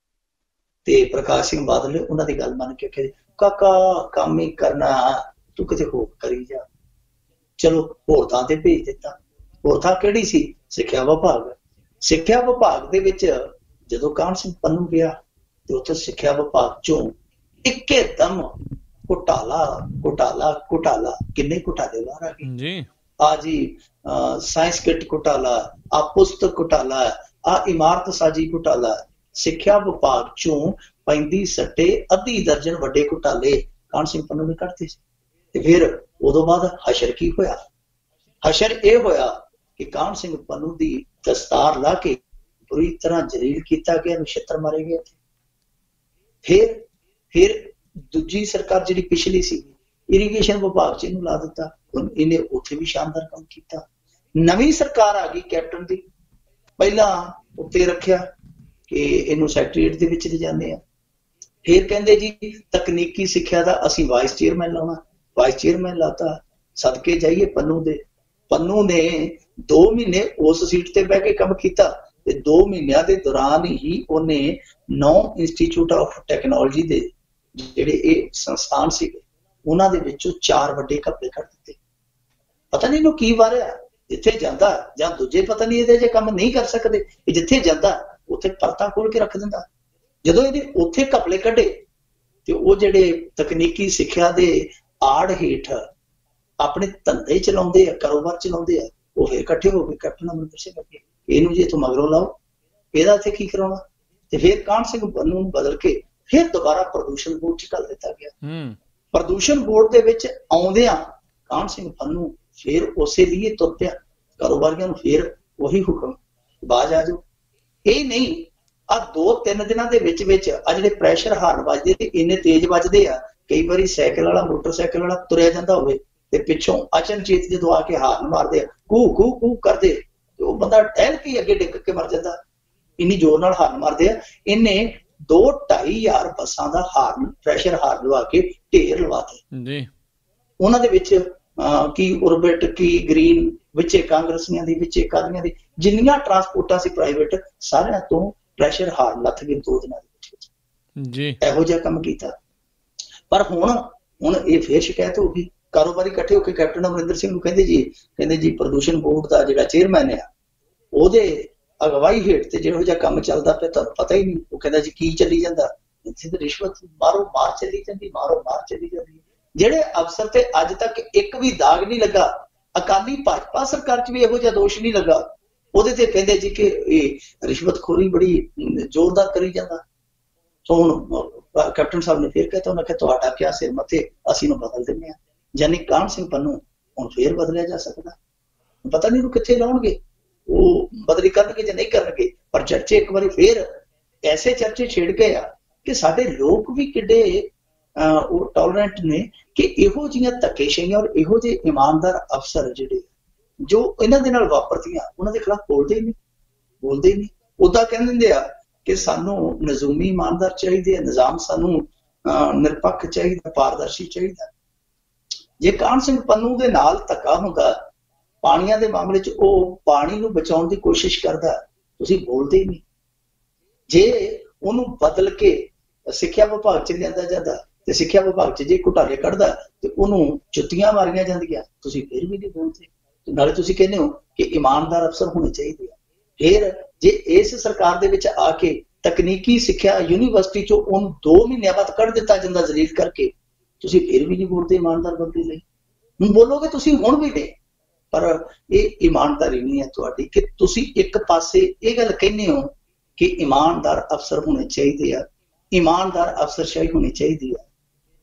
ਤੇ ਪ੍ਰਕਾਸ਼ ਸਿੰਘ ਬਾਦਲ ਨੇ ਉਹਨਾਂ ਦੀ ਗੱਲ ਮੰਨ ਕੇ ਕਿਹਾ, ਕਾਕਾ ਕੰਮ ਹੀ ਕਰਨਾ, ਤੂੰ ਕਿਤੇ ਹੋਰ ਕਰੀ ਜਾ। ਚਲੋ ਹੋਰ ਥਾਂ ਤੇ ਭੇਜ ਦਿੱਤਾ। ਹੋਰ ਥਾਂ ਕਿਹੜੀ ਸੀ? ਸਿੱਖਿਆ ਵਿਭਾਗ। ਸਿੱਖਿਆ ਵਿਭਾਗ ਦੇ ਵਿੱਚ ਜਦੋਂ ਕਾਹਨ ਸਿੰਘ ਪੰਨੂ ਗਿਆ ਤੇ ਉੱਥੇ ਸਿੱਖਿਆ ਵਿਭਾਗ ਚੋਂ ਇੱਕਦਮ ਘੁਟਾਲਾ, ਕਿੰਨੇ ਘੁਟਾਲੇ ਬਾਹਰ ਆ ਗਏ ਜੀ। ਆ ਜੀ ਸਾਇੰਸ ਕਿੱਟ ਘੁਟਾਲਾ, ਆ ਪੁਸਤਕ ਘੁਟਾਲਾ, ਆ ਇਮਾਰਤ ਸਾਜੀ ਘੁਟਾਲਾ। ਸਿੱਖਿਆ ਵਿਭਾਗ ਚੋਂ ਪੈਂਦੀ ਸੱਟੇ ਅੱਧੀ ਦਰਜਨ ਵੱਡੇ ਘੁਟਾਲੇ ਕਾਹਨ ਸਿੰਘ ਪੰਨੂ ਨੇ ਕੱਢਦੇ ਸੀ। ਤੇ ਫਿਰ ਉਦੋਂ ਬਾਅਦ ਹਸ਼ਰ ਕੀ ਹੋਇਆ? ਹਸ਼ਰ ਇਹ ਹੋਇਆ ਕਿ ਕਾਹਨ ਸਿੰਘ ਪੰਨੂ ਦੀ ਦਸਤਾਰ ਲਾ ਕੇ ਬੁਰੀ ਤਰ੍ਹਾਂ ਜਲੀਲ ਕੀਤਾ ਗਿਆ, ਨਛੱਤਰ ਮਾਰੇ ਗਏ। ਫਿਰ ਦੂਜੀ ਸਰਕਾਰ ਜਿਹੜੀ ਪਿਛਲੀ ਸੀ, ਇਰੀਗੇਸ਼ਨ ਵਿਭਾਗ ਚ ਇਹਨੂੰ ਲਾ ਦਿੱਤਾ, ਇਹਨੇ ਉੱਥੇ ਵੀ ਸ਼ਾਨਦਾਰ ਕੰਮ ਕੀਤਾ। ਨਵੀਂ ਸਰਕਾਰ ਆ ਗਈ ਕੈਪਟਨ ਦੀ, ਪਹਿਲਾਂ ਉੱਤੇ ਰੱਖਿਆ ਕਿ ਇਹਨੂੰ ਸੈਕਟਰੀਏਟ ਦੇ ਵਿੱਚ ਲਿਜਾਂਦੇ ਆ, ਫਿਰ ਕਹਿੰਦੇ ਜੀ ਤਕਨੀਕੀ ਸਿੱਖਿਆ ਦਾ ਅਸੀਂ ਵਾਈਸ ਚੇਅਰਮੈਨ ਲਾਉਣਾ, ਵਾਈਸ ਚੇਅਰਮੈਨ ਲਾਤਾ। ਸਦਕੇ ਜਾਈਏ ਪੰਨੂ ਨੇ 2 ਮਹੀਨੇ ਉਸ ਸੀਟ ਤੇ ਬਹਿ ਕੇ ਕੰਮ ਕੀਤਾ ਤੇ 2 ਮਹੀਨਿਆਂ ਦੇ ਦੌਰਾਨ ਹੀ ਉਹਨੇ 9 ਇੰਸਟੀਚਿਊਟ ਆਫ ਟੈਕਨੋਲੋਜੀ ਦੇ ਜਿਹੜੇ ਇਹ ਸੰਸਥਾਨ ਸੀਗੇ ਉਹਨਾਂ ਦੇ ਵਿੱਚੋਂ 4 ਵੱਡੇ ਘਪਲੇ ਕੱਢ ਦਿੱਤੇ। ਪਤਾ ਨਹੀਂ ਇਹਨੂੰ ਕੀ ਵਾਰਿਆ, ਜਿੱਥੇ ਜਾਂਦਾ ਜਾਂ ਦੂਜੇ ਪਤਾ ਨਹੀਂ ਇਹਦੇ ਜੇ ਕੰਮ ਨਹੀਂ ਕਰ ਸਕਦੇ, ਇਹ ਜਿੱਥੇ ਜਾਂਦਾ ਉੱਥੇ ਪਰਤਾਂ ਖੋਲ ਕੇ ਰੱਖ ਦਿੰਦਾ। ਜਦੋਂ ਇਹਦੇ ਉੱਥੇ ਘਪਲੇ ਕੱਢੇ ਤੇ ਉਹ ਜਿਹੜੇ ਤਕਨੀਕੀ ਸਿੱਖਿਆ ਦੇ ਆੜ ਹੇਠ ਆਪਣੇ ਧੰਦੇ ਚਲਾਉਂਦੇ ਆ, ਕਾਰੋਬਾਰ ਚਲਾਉਂਦੇ ਆ, ਉਹ ਫਿਰ ਇਕੱਠੇ ਹੋ ਕੇ ਕੈਪਟਨ ਅਮਰਿੰਦਰ ਸਿੰਘ ਅੱਗੇ ਇਹਨੂੰ ਜੇ ਤੂੰ ਮਗਰੋਂ ਲਾਓ, ਇਹਦਾ ਇੱਥੇ ਕੀ ਕਰਾਉਣਾ। ਤੇ ਫਿਰ ਕਾਹਨ ਸਿੰਘ ਪੰਨੂ ਨੂੰ ਬਦਲ ਕੇ ਫਿਰ ਦੁਬਾਰਾ ਪ੍ਰਦੂਸ਼ਣ ਬੋਰਡ ਚ ਘੱਲ ਦਿੱਤਾ ਗਿਆ। ਪ੍ਰਦੂਸ਼ਣ ਬੋਰਡ ਦੇ ਵਿੱਚ ਆਉਂਦਿਆਂ ਕਾਹਨ ਸਿੰਘ ਪੰਨੂ ਫਿਰ ਉਸੇ ਲਈ ਤੁਰ ਪਿਆ, ਕਾਰੋਬਾਰੀਆਂ ਨੂੰ ਫਿਰ ਉਹੀ ਹੁਕਮ, ਬਾਜ ਆ ਜਾਓ। ਇਹ ਨਹੀਂ ਆ 2-3 ਦਿਨਾਂ ਦੇ ਵਿੱਚ ਆ ਜਿਹੜੇ ਪ੍ਰੈਸ਼ਰ ਹਾਰਨ ਵੱਜਦੇ ਤੇ ਇੰਨੇ ਤੇਜ਼ ਵੱਜਦੇ ਆ, ਕਈ ਵਾਰੀ ਸਾਈਕਲ ਵਾਲਾ ਮੋਟਰਸਾਈਕਲ ਵਾਲਾ ਤੁਰਿਆ ਜਾਂਦਾ ਹੋਵੇ ਤੇ ਪਿੱਛੋਂ ਅਚਨਚੇਤ ਜਦੋਂ ਆ ਕੇ ਹਾਰਨ ਮਾਰਦੇ ਆ, ਕੂ ਕੂ ਕੂ ਕਰਦੇ, ਤੇ ਉਹ ਬੰਦਾ ਟਹਿਲ ਕੇ ਅੱਗੇ ਡਿੱਗ ਕੇ ਮਰ ਜਾਂਦਾ, ਇੰਨੀ ਜ਼ੋਰ ਨਾਲ ਹਾਰਨ ਮਾਰਦੇ ਆ। ਇਹਨੇ 2-2.5 ਬੱਸਾਂ ਦਾ ਹਾਰਨ, ਪ੍ਰੈਸ਼ਰ ਹਾਰਨ ਲਵਾ ਕੇ ਢੇਰ ਲਵਾਤੇ ਜੀ। ਉਹਨਾਂ ਦੇ ਵਿੱਚ ਕੀ ਔਰਬਿਟ, ਕੀ ਗ੍ਰੀਨ, ਵਿੱਚੇ ਕਾਂਗਰਸੀਆਂ ਦੀ, ਵਿੱਚੇ ਕਾਦੀਆਂ ਦੀ, ਜਿੰਨੀਆਂ ਟਰਾਂਸਪੋਰਟਾਂ ਸੀ ਪ੍ਰਾਈਵੇਟ, ਸਾਰਿਆਂ ਤੋਂ ਪ੍ਰੈਸ਼ਰ ਹਾਰਨ ਲੱਥ ਗਏ 2 ਦਿਨਾਂ ਦੇ ਵਿੱਚ ਜੀ। ਇਹੋ ਜਿਹਾ ਕੰਮ ਕੀਤਾ। ਪਰ ਹੁਣ ਇਹ ਫੇਰ ਸ਼ਿਕਾਇਤ ਹੋ ਗਈ, ਕਾਰੋਬਾਰੀ ਇਕੱਠੇ ਹੋ ਕੇ ਕੈਪਟਨ ਅਮਰਿੰਦਰ ਸਿੰਘ ਨੂੰ ਕਹਿੰਦੇ ਜੀ ਪ੍ਰਦੂਸ਼ਣ ਬੋਰਡ ਦਾ ਜਿਹੜਾ ਚੇਅਰਮੈਨ ਆ ਉਹਦੇ ਅਗਵਾਈ ਹੇਠ ਤੇ ਜਿਹੋ ਜਿਹਾ ਕੰਮ ਚੱਲਦਾ ਪਿਆ ਤੁਹਾਨੂੰ ਪਤਾ ਹੀ ਨਹੀਂ। ਉਹ ਕਹਿੰਦਾ ਜੀ ਕੀ ਚੱਲੀ ਜਾਂਦਾ, ਇੱਥੇ ਤਾਂ ਰਿਸ਼ਵਤ ਮਾਰੋ ਮਾਰ ਚੱਲੀ ਜਾਂਦੀ, ਮਾਰੋ ਮਾਰ ਚੱਲੀ ਜਾਂਦੀ। ਜਿਹੜੇ ਅਫਸਰ ਤੇ ਅੱਜ ਤੱਕ ਇੱਕ ਵੀ ਦਾਗ ਨਹੀਂ ਲੱਗਾ, ਅਕਾਲੀ ਭਾਜਪਾ ਸਰਕਾਰ ਚ ਵੀ ਇਹੋ ਜਿਹਾ ਦੋਸ਼ ਨਹੀਂ ਲੱਗਾ, ਉਹਦੇ ਤੇ ਕਹਿੰਦੇ ਜੀ ਕਿ ਇਹ ਰਿਸ਼ਵਤਖੋਰੀ ਬੜੀ ਜ਼ੋਰਦਾਰ ਕਰੀ ਜਾਂਦਾ। ਸੋ ਹੁਣ ਕੈਪਟਨ ਸਾਹਿਬ ਨੇ ਫਿਰ ਕਹਿਤਾ, ਉਹਨਾਂ ਕਿ ਤੁਹਾਡਾ ਕਿਆ ਸਿਰ ਮੱਥੇ, ਅਸੀਂ ਨੂੰ ਬਦਲ ਦਿੰਦੇ ਹਾਂ। ਯਾਨੀ ਕਾਹਨ ਸਿੰਘ ਪੰਨੂ ਹੁਣ ਫੇਰ ਬਦਲਿਆ ਜਾ ਸਕਦਾ, ਪਤਾ ਨਹੀਂ ਉਹ ਕਿੱਥੇ ਲਾਉਣਗੇ, ਉਹ ਬਦਲੀ ਕਰਨਗੇ ਜਾਂ ਨਹੀਂ ਕਰਨਗੇ। ਪਰ ਚਰਚੇ ਇੱਕ ਵਾਰੀ ਫੇਰ ਐਸੇ ਚਰਚੇ ਛੇੜ ਗਏ ਆ ਕਿ ਸਾਡੇ ਲੋਕ ਵੀ ਕਿੱਡੇ ਉਹ ਟੋਲਰੈਂਟ ਨੇ ਕਿ ਇਹੋ ਜਿਹੀਆਂ ਧੱਕੇਸ਼ਾਹੀਆਂ ਔਰ ਇਹੋ ਜਿਹੇ ਇਮਾਨਦਾਰ ਅਫਸਰ ਜਿਹੜੇ ਜੋ ਇਹਨਾਂ ਦੇ ਨਾਲ ਵਾਪਰਦੀਆਂ ਉਹਨਾਂ ਦੇ ਖਿਲਾਫ ਬੋਲਦੇ ਹੀ ਨਹੀਂ। ਉਦਾਂ ਕਹਿ ਦਿੰਦੇ ਆ ਕਿ ਸਾਨੂੰ ਨਜ਼ੂਮੀ ਇਮਾਨਦਾਰ ਚਾਹੀਦੇ ਆ, ਨਿਜ਼ਾਮ ਸਾਨੂੰ ਨਿਰਪੱਖ ਚਾਹੀਦਾ, ਪਾਰਦਰਸ਼ੀ ਚਾਹੀਦਾ। ਜੇ ਕਾਹਨ ਸਿੰਘ ਪੰਨੂ ਦੇ ਨਾਲ ਧੱਕਾ ਹੁੰਦਾ ਪਾਣੀਆਂ ਦੇ ਮਾਮਲੇ 'ਚ, ਉਹ ਪਾਣੀ ਨੂੰ ਬਚਾਉਣ ਦੀ ਕੋਸ਼ਿਸ਼ ਕਰਦਾ, ਤੁਸੀਂ ਬੋਲਦੇ ਹੀ ਨਹੀਂ। ਜੇ ਉਹਨੂੰ ਬਦਲ ਕੇ ਸਿੱਖਿਆ ਵਿਭਾਗ 'ਚ ਲਿਆਂਦਾ ਜਾਂਦਾ ਤੇ ਸਿੱਖਿਆ ਵਿਭਾਗ 'ਚ ਜੇ ਘੁਟਾਲੇ ਕੱਢਦਾ ਤੇ ਉਹਨੂੰ ਜੁੱਤੀਆਂ ਮਾਰੀਆਂ ਜਾਂਦੀਆਂ, ਤੁਸੀਂ ਫਿਰ ਵੀ ਨਹੀਂ ਬੋਲਦੇ। ਨਾਲੇ ਤੁਸੀਂ ਕਹਿੰਦੇ ਹੋ ਕਿ ਇਮਾਨਦਾਰ ਅਫਸਰ ਹੋਣੇ ਚਾਹੀਦੇ ਆ। ਫਿਰ ਜੇ ਇਸ ਸਰਕਾਰ ਦੇ ਵਿੱਚ ਆ ਕੇ ਤਕਨੀਕੀ ਸਿੱਖਿਆ ਯੂਨੀਵਰਸਿਟੀ 'ਚੋਂ ਉਹਨੂੰ 2 ਮਹੀਨਿਆਂ ਬਾਅਦ ਕੱਢ ਦਿੱਤਾ ਜਾਂਦਾ ਜ਼ਲੀਲ ਕਰਕੇ, ਤੁਸੀਂ ਫਿਰ ਵੀ ਨਹੀਂ ਬੋਲਦੇ ਇਮਾਨਦਾਰ ਬੰਦੇ ਲਈ। ਹੁਣ ਬੋਲੋਗੇ ਤੁਸੀਂ ਹੁਣ ਵੀ ਨਹੀਂ, ਪਰ ਇਹ ਇਮਾਨਦਾਰੀ ਨਹੀਂ ਹੈ ਤੁਹਾਡੀ ਕਿ ਤੁਸੀਂ ਇੱਕ ਪਾਸੇ ਇਹ ਗੱਲ ਕਹਿੰਦੇ ਹੋ ਕਿ ਇਮਾਨਦਾਰ ਅਫਸਰ ਹੋਣੇ ਚਾਹੀਦੇ ਆ, ਇਮਾਨਦਾਰ ਅਫਸਰਸ਼ਾਹੀ ਹੋਣੀ ਚਾਹੀਦੀ ਆ,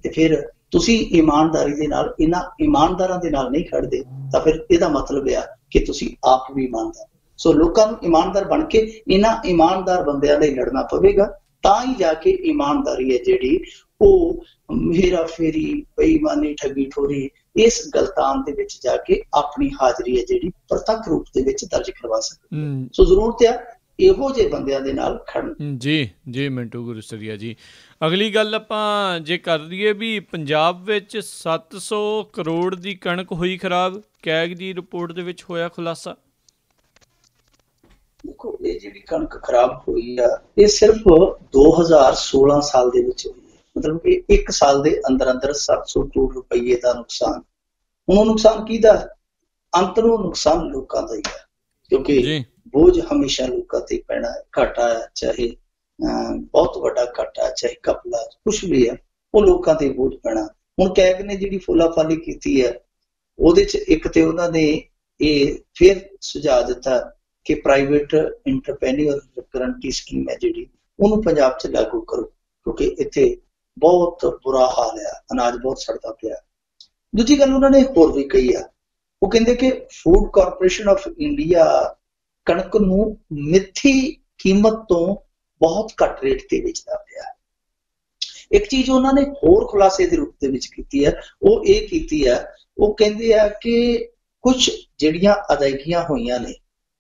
ਤੇ ਫਿਰ ਤੁਸੀਂ ਇਮਾਨਦਾਰੀ ਦੇ ਨਾਲ ਇਹਨਾਂ ਇਮਾਨਦਾਰਾਂ ਦੇ ਨਾਲ ਨਹੀਂ ਖੜਦੇ, ਤਾਂ ਫਿਰ ਇਹਦਾ ਮਤਲਬ ਆ ਕਿ ਤੁਸੀਂ ਆਪ ਵੀ ਇਮਾਨਦਾਰ। ਸੋ ਲੋਕਾਂ ਨੂੰ ਇਮਾਨਦਾਰ ਬਣ ਕੇ ਇਹਨਾਂ ਇਮਾਨਦਾਰ ਬੰਦਿਆਂ ਲਈ ਲੜਨਾ ਪਵੇਗਾ, ਤਾਂ ਹੀ ਜਾ ਕੇ ਇਮਾਨਦਾਰੀ ਹੈ ਜਿਹੜੀ ਉਹ ਹੇਰਾ ਫੇਰੀ, ਬੇਈਮਾਨੀ, ਠੱਗੀ ਠੋਰੀ ਇਸ ਗਲਤਾਨ ਦੇ ਵਿੱਚ ਜਾ ਕੇ ਆਪਣੀ ਹਾਜ਼ਰੀ ਹੈ ਜਿਹੜੀ ਪ੍ਰਤੱਖ ਰੂਪ ਦੇ ਵਿੱਚ ਦਰਜ ਕਰਵਾ ਸਕਦੇ। ਸੋ ਜ਼ਰੂਰਤ ਆ ਇਹੋ ਜਿਹੇ ਬੰਦਿਆਂ ਦੇ ਨਾਲ ਖੜਨ। ਜੀ ਮਿੰਟੂ ਗੁਰਸਰੀਆ ਜੀ, ਅਗਲੀ ਗੱਲ ਆਪਾਂ ਜੇ ਕਰ ਲਈਏ ਵੀ ਪੰਜਾਬ ਵਿੱਚ 700 ਕਰੋੜ ਦੀ ਕਣਕ ਹੋਈ ਖਰਾਬ, ਕੈਗ ਦੀ ਰਿਪੋਰਟ ਦੇ ਵਿੱਚ ਹੋਇਆ ਖੁਲਾਸਾ। ਦੇਖੋ ਇਹ ਜਿਹੜੀ ਕਣਕ ਖਰਾਬ ਹੋਈ ਆ ਇਹ ਸਿਰਫ 2016 ਸਾਲ ਦੇ ਵਿੱਚ ਹੋਈ ਹੈ, ਮਤਲਬ ਕਿ 1 ਸਾਲ ਦੇ ਅੰਦਰ 700 ਕਰੋੜ ਰੁਪਈਏ ਦਾ ਨੁਕਸਾਨ। ਹੁਣ ਉਹ ਨੁਕਸਾਨ ਕਿਹਦਾ? ਅੰਤ ਨੂੰ ਨੁਕਸਾਨ ਲੋਕਾਂ ਦਾ ਹੀ ਹੈ, ਕਿਉਂਕਿ ਬੋਝ ਹਮੇਸ਼ਾ ਲੋਕਾਂ ਤੇ ਪੈਣਾ ਹੈ। ਘਾਟਾ ਚਾਹੇ ਬਹੁਤ ਵੱਡਾ ਘਾਟਾ, ਚਾਹੇ ਘਪਲਾ, ਕੁਛ ਵੀ ਹੈ, ਉਹ ਲੋਕਾਂ ਤੇ ਬੋਝ ਪੈਣਾ। ਹੁਣ ਕੈਗ ਨੇ ਜਿਹੜੀ ਫੋਲਾਫਾਲੀ ਕੀਤੀ ਹੈ ਉਹਦੇ ਚ ਇੱਕ ਤੇ ਉਹਨਾਂ ਨੇ ਇਹ ਫਿਰ ਸੁਝਾਅ ਦਿੱਤਾ ਕਿ ਪ੍ਰਾਈਵੇਟ ਇੰਟਰਪ੍ਰੈਨਿਓਰ ਗਰੰਟੀ ਸਕੀਮ ਹੈ ਜਿਹੜੀ ਉਹਨੂੰ ਪੰਜਾਬ 'ਚ ਲਾਗੂ ਕਰੋ, ਕਿਉਂਕਿ ਇੱਥੇ ਬਹੁਤ ਬੁਰਾ ਹਾਲ ਆ, ਅਨਾਜ ਬਹੁਤ ਸੜਦਾ ਪਿਆ। ਦੂਜੀ ਗੱਲ ਉਹਨਾਂ ਨੇ ਹੋਰ ਵੀ ਕਹੀ ਆ ਉਹ ਕਹਿੰਦੇ ਕਿ ਫੂਡ ਕਾਰਪੋਰੇਸ਼ਨ ਆਫ ਇੰਡੀਆ ਕਣਕ ਨੂੰ ਮਿੱਥੀ ਕੀਮਤ ਤੋਂ ਬਹੁਤ ਘੱਟ ਰੇਟ ਤੇ ਵੇਚਦਾ ਪਿਆ। ਇੱਕ ਚੀਜ਼ ਉਹਨਾਂ ਨੇ ਹੋਰ ਖੁਲਾਸੇ ਦੇ ਰੂਪ ਦੇ ਵਿੱਚ ਕੀਤੀ ਹੈ, ਉਹ ਇਹ ਕੀਤੀ ਹੈ, ਉਹ ਕਹਿੰਦੇ ਆ ਕਿ ਕੁਝ ਜਿਹੜੀਆਂ ਅਦਾਇਗੀਆਂ ਹੋਈਆਂ ਨੇ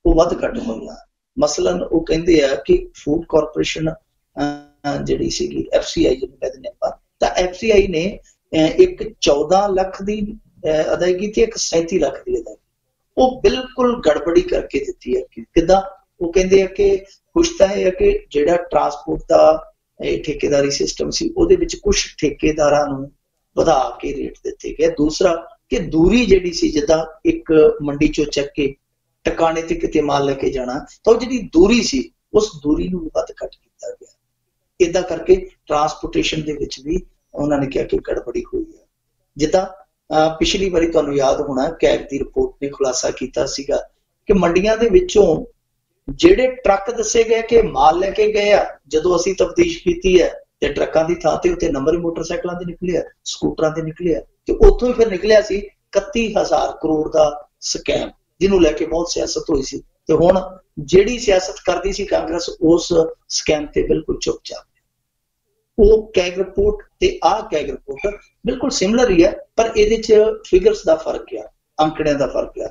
ਉਹ ਵੱਧ ਘੱਟ ਹੋਈਆਂ। ਮਸਲਨ ਉਹ ਕਹਿੰਦੇ ਆ ਕਿ ਫੂਡ ਕਾਰਪੋਰੇਸ਼ਨ ਜਿਹੜੀ ਸੀਗੀ FCI ਜਿਹਨੂੰ ਕਹਿ ਦਿੰਦੇ ਆਪਾਂ, ਤਾਂ FCI ਨੇ ਇੱਕ 14 ਲੱਖ ਦੀ ਅਦਾਇਗੀ ਤੇ ਇੱਕ 37 ਲੱਖ ਦੀ ਅਦਾਇਗੀ ਉਹ ਬਿਲਕੁਲ ਗੜਬੜੀ ਕਰਕੇ ਦਿੱਤੀ ਹੈ। ਕਿੱਦਾਂ? ਉਹ ਕਹਿੰਦੇ ਆ ਕਿ ਕੁਛ ਤਾਂ ਇਹ ਹੈ ਕਿ ਜਿਹੜਾ ਟਰਾਂਸਪੋਰਟ ਦਾ ਠੇਕੇਦਾਰੀ ਸਿਸਟਮ ਸੀ ਉਹਦੇ ਵਿੱਚ ਕੁਛ ਠੇਕੇਦਾਰਾਂ ਨੂੰ ਵਧਾ ਕੇ ਰੇਟ ਦਿੱਤੇ ਗਏ। ਦੂਸਰਾ ਕਿ ਦੂਰੀ ਜਿਹੜੀ ਸੀ, ਜਿੱਦਾਂ ਇੱਕ ਮੰਡੀ ਚੋਂ ਚੱਕ ਕੇ ਟਿਕਾਣੇ ਤੇ ਕਿਤੇ ਮਾਲ ਲੈ ਕੇ ਜਾਣਾ, ਤਾਂ ਉਹ ਜਿਹੜੀ ਦੂਰੀ ਸੀ ਉਸ ਦੂਰੀ ਨੂੰ ਵੱਧ ਘੱਟ ਕੀਤਾ ਗਿਆ। ਏਦਾਂ ਕਰਕੇ ਟਰਾਂਸਪੋਰਟੇਸ਼ਨ ਦੇ ਵਿੱਚ ਵੀ ਉਹਨਾਂ ਨੇ ਕਿਹਾ ਕਿ ਗੜਬੜੀ ਹੋਈ ਹੈ। ਜਿੱਦਾਂ ਪਿਛਲੀ ਵਾਰੀ ਤੁਹਾਨੂੰ ਯਾਦ ਹੋਣਾ ਕੈਗ ਦੀ ਰਿਪੋਰਟ ਨੇ ਖੁਲਾਸਾ ਕੀਤਾ ਸੀਗਾ ਕਿ ਮੰਡੀਆਂ ਦੇ ਵਿੱਚੋਂ ਜਿਹੜੇ ਟਰੱਕ ਦੱਸੇ ਗਏ ਕਿ ਮਾਲ ਲੈ ਕੇ ਗਏ ਆ, ਜਦੋਂ ਅਸੀਂ ਤਫਤੀਸ਼ ਕੀਤੀ ਹੈ ਤੇ ਟਰੱਕਾਂ ਦੀ ਥਾਂ ਤੇ ਉੱਤੇ ਨੰਬਰ ਹੀ ਮੋਟਰਸਾਈਕਲਾਂ ਦੇ ਨਿਕਲੇ ਆ, ਸਕੂਟਰਾਂ ਦੇ ਨਿਕਲੇ ਆ, ਤੇ ਉੱਥੋਂ ਹੀ ਫਿਰ ਨਿਕਲਿਆ ਸੀ 31,000 ਕਰੋੜ ਦਾ ਸਕੈਮ, ਜਿਹਨੂੰ ਲੈ ਕੇ ਬਹੁਤ ਸਿਆਸਤ ਹੋਈ ਸੀ। ਤੇ ਹੁਣ ਜਿਹੜੀ ਸਿਆਸਤ ਕਰਦੀ ਸੀ ਕਾਂਗਰਸ, ਉਸ ਸਕੈਮ ਤੇ ਬਿਲਕੁਲ ਚੁੱਪਚਾਪ। ਉਹ ਕੈਗ ਰਿਪੋਰਟ ਤੇ ਆਹ ਕੈਗ ਰਿਪੋਰਟ ਬਿਲਕੁਲ ਸਿਮਿਲਰ ਹੀ ਹੈ, ਪਰ ਇਹਦੇ 'ਚ ਫਿਗਰਸ ਦਾ ਫਰਕ ਆ, ਅੰਕੜਿਆਂ ਦਾ ਫਰਕ ਆ।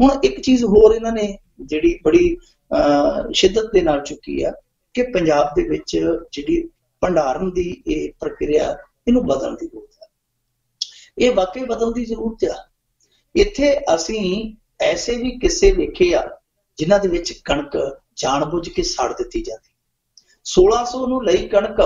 ਹੁਣ ਇੱਕ ਚੀਜ਼ ਹੋਰ ਇਹਨਾਂ ਨੇ ਜਿਹੜੀ ਬੜੀ ਸ਼ਿੱਦਤ ਦੇ ਨਾਲ ਚੁੱਕੀ ਆ ਕਿ ਪੰਜਾਬ ਦੇ ਵਿੱਚ ਜਿਹੜੀ ਭੰਡਾਰਨ ਦੀ ਇਹ ਪ੍ਰਕਿਰਿਆ, ਇਹਨੂੰ ਬਦਲਣ ਦੀ ਲੋੜ ਹੈ। ਇਹ ਵਾਕਈ ਬਦਲਣ ਦੀ ਜ਼ਰੂਰਤ ਆ। ਇੱਥੇ ਅਸੀਂ ਐਸੇ ਵੀ ਕਿੱਸੇ ਵੇਖੇ ਆ ਜਿਨ੍ਹਾਂ ਦੇ ਵਿੱਚ ਕਣਕ ਜਾਣਬੁੱਝ ਕੇ ਸਾੜ ਦਿੱਤੀ ਜਾਂਦੀ। 1600 ਨੂੰ ਲਈ ਕਣਕ